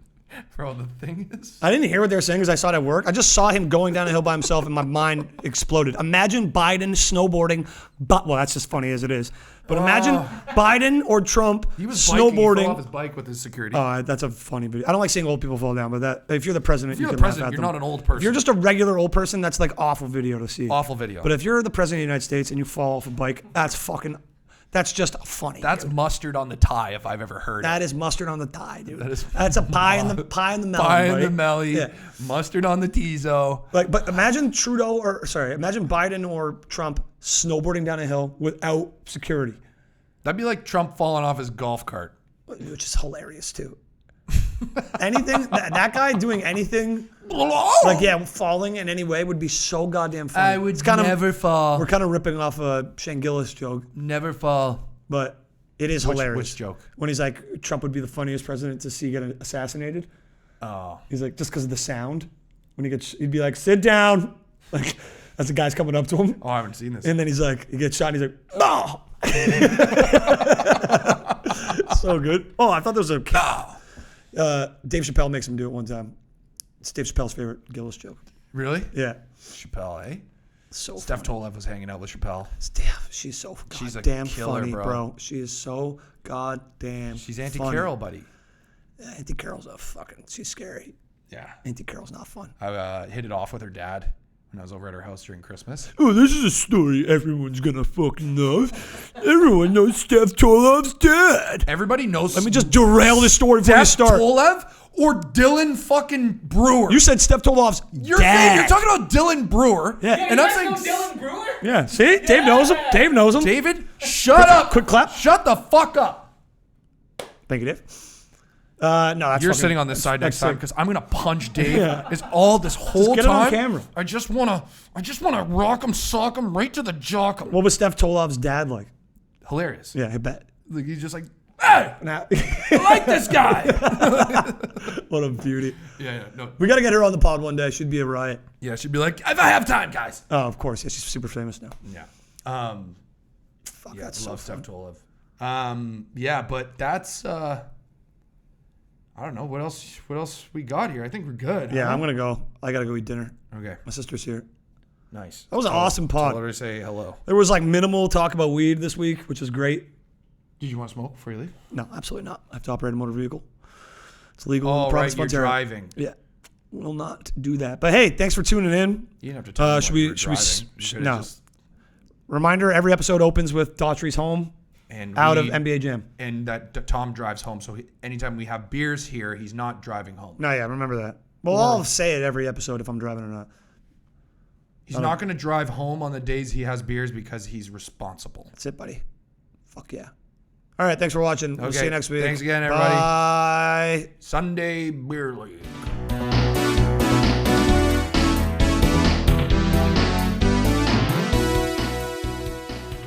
S2: Bro, the thing is,
S1: I didn't hear what they were saying because I saw it at work. I just saw him going down a hill by himself and my mind exploded. Imagine Biden snowboarding, well, that's just funny as it is. But imagine Biden or Trump
S2: he was biking, he
S1: snowboarding.
S2: fell off his bike with his security.
S1: That's a funny video. I don't like seeing old people fall down, but that if you're the president,
S2: if you're
S1: you
S2: the
S1: can laugh
S2: president,
S1: at
S2: you're
S1: them.
S2: not an old person.
S1: If you're just a regular old person, that's like awful video to see.
S2: Awful video.
S1: But if you're the president of the United States and you fall off a bike, that's just funny.
S2: That's mustard on the tie if I've ever heard
S1: That
S2: it.
S1: is mustard on the tie, dude.
S2: That is
S1: That's a pie in the melon.
S2: Pie in
S1: buddy.
S2: the melly,
S1: Yeah.
S2: mustard on the Tizo.
S1: Like, but imagine imagine Biden or Trump snowboarding down a hill without security,
S2: That'd be like Trump falling off his golf cart.
S1: which is hilarious too. Anything that guy doing anything falling in any way would be so goddamn funny.
S2: I would never fall.
S1: We're kind of ripping off a Shane Gillis joke,
S2: Never fall.
S1: but it is hilarious.
S2: Which joke?
S1: When he's like, Trump would be the funniest president to see get assassinated.
S2: Oh.
S1: He's like, just because of the sound. When he'd be like, sit down. Like, as the guy's coming up to him.
S2: Oh, I haven't seen this.
S1: And then he's like, he gets shot and he's like, no. So good. Oh, I thought there was a Dave Chappelle makes him do it one time. It's Dave Chappelle's favorite Gillis joke.
S2: Really?
S1: Yeah.
S2: Chappelle, eh?
S1: So
S2: Steph
S1: funny.
S2: Tolev was hanging out with Chappelle.
S1: Steph, she's so
S2: She's a
S1: goddamn
S2: killer,
S1: funny,
S2: bro.
S1: bro. She is so goddamn
S2: She's Auntie
S1: funny.
S2: Carol, buddy.
S1: Auntie Carol's she's scary.
S2: Yeah.
S1: Auntie Carol's not fun.
S2: I hit it off with her dad. when I was over at her house during Christmas.
S1: Oh, this is a story everyone's gonna fucking love. Everyone knows Steph Tolov's dad.
S2: Everybody knows.
S1: Let me just derail this story before you
S2: Steph
S1: start.
S2: Tolev or Dylan fucking Brewer.
S1: You said Steph Tolov's
S2: You're
S1: dad.
S2: saying you're talking about Dylan Brewer.
S1: Yeah.
S3: Yeah,
S2: And
S3: you
S2: I'm
S3: guys
S2: saying,
S3: know Dylan Brewer?
S1: Yeah, see? Dave knows him. Dave knows him.
S2: David, shut up.
S1: Quick clap.
S2: Shut the fuck up.
S1: Thank you, Dave. No, that's
S2: You're
S1: fucking-
S2: sitting on this side next time
S1: sick.
S2: because I'm gonna punch Dave.
S1: Yeah.
S2: It's all this whole
S1: get it on
S2: time.
S1: camera.
S2: I just wanna rock him, sock him, right to the jock him.
S1: What was Steph Tolov's dad like?
S2: Hilarious.
S1: Yeah, I bet.
S2: Like he's just like, hey,
S1: Now,
S2: I like this guy.
S1: what a beauty.
S2: yeah, no.
S1: We got to get her on the pod one day. She'd be a riot.
S2: Yeah, she'd be like, if I have time, guys.
S1: Oh, of course. Yeah, she's super famous now.
S2: Yeah.
S1: Fuck,
S2: Yeah,
S1: that's
S2: love
S1: so
S2: Steph Tolev. Yeah, but that's I don't know what else we got here. I think we're good.
S1: Yeah,
S2: huh?
S1: I'm going to go. I got to go eat dinner.
S2: Okay.
S1: My sister's here.
S2: Nice.
S1: That was an awesome pod.
S2: Tell her to say hello.
S1: There was like minimal talk about weed this week, which is great.
S2: Did you want to smoke before you leave?
S1: No, absolutely not. I have to operate a motor vehicle. It's legal in
S2: Oh,
S1: the province
S2: right.
S1: of
S2: You're
S1: Ontario.
S2: driving.
S1: Yeah. Will not do that. But hey, thanks for tuning in.
S2: You didn't have to tell me
S1: should
S2: when
S1: we-
S2: you were
S1: should we
S2: driving. You could've
S1: no.
S2: just-
S1: Reminder, every episode opens with Daughtry's home
S2: and
S1: out of
S2: we-
S1: NBA Jam.
S2: And that Tom drives home. So anytime we have beers here, he's not driving home.
S1: No, yeah, remember that. Well, I'll say it every episode if I'm driving or not.
S2: He's not going to drive home on the days he has beers because he's responsible.
S1: That's it, buddy. Fuck yeah. All right, thanks for watching. We'll
S2: Okay,
S1: see you next week.
S2: thanks again, everybody.
S1: Bye.
S2: Sunday Beer League.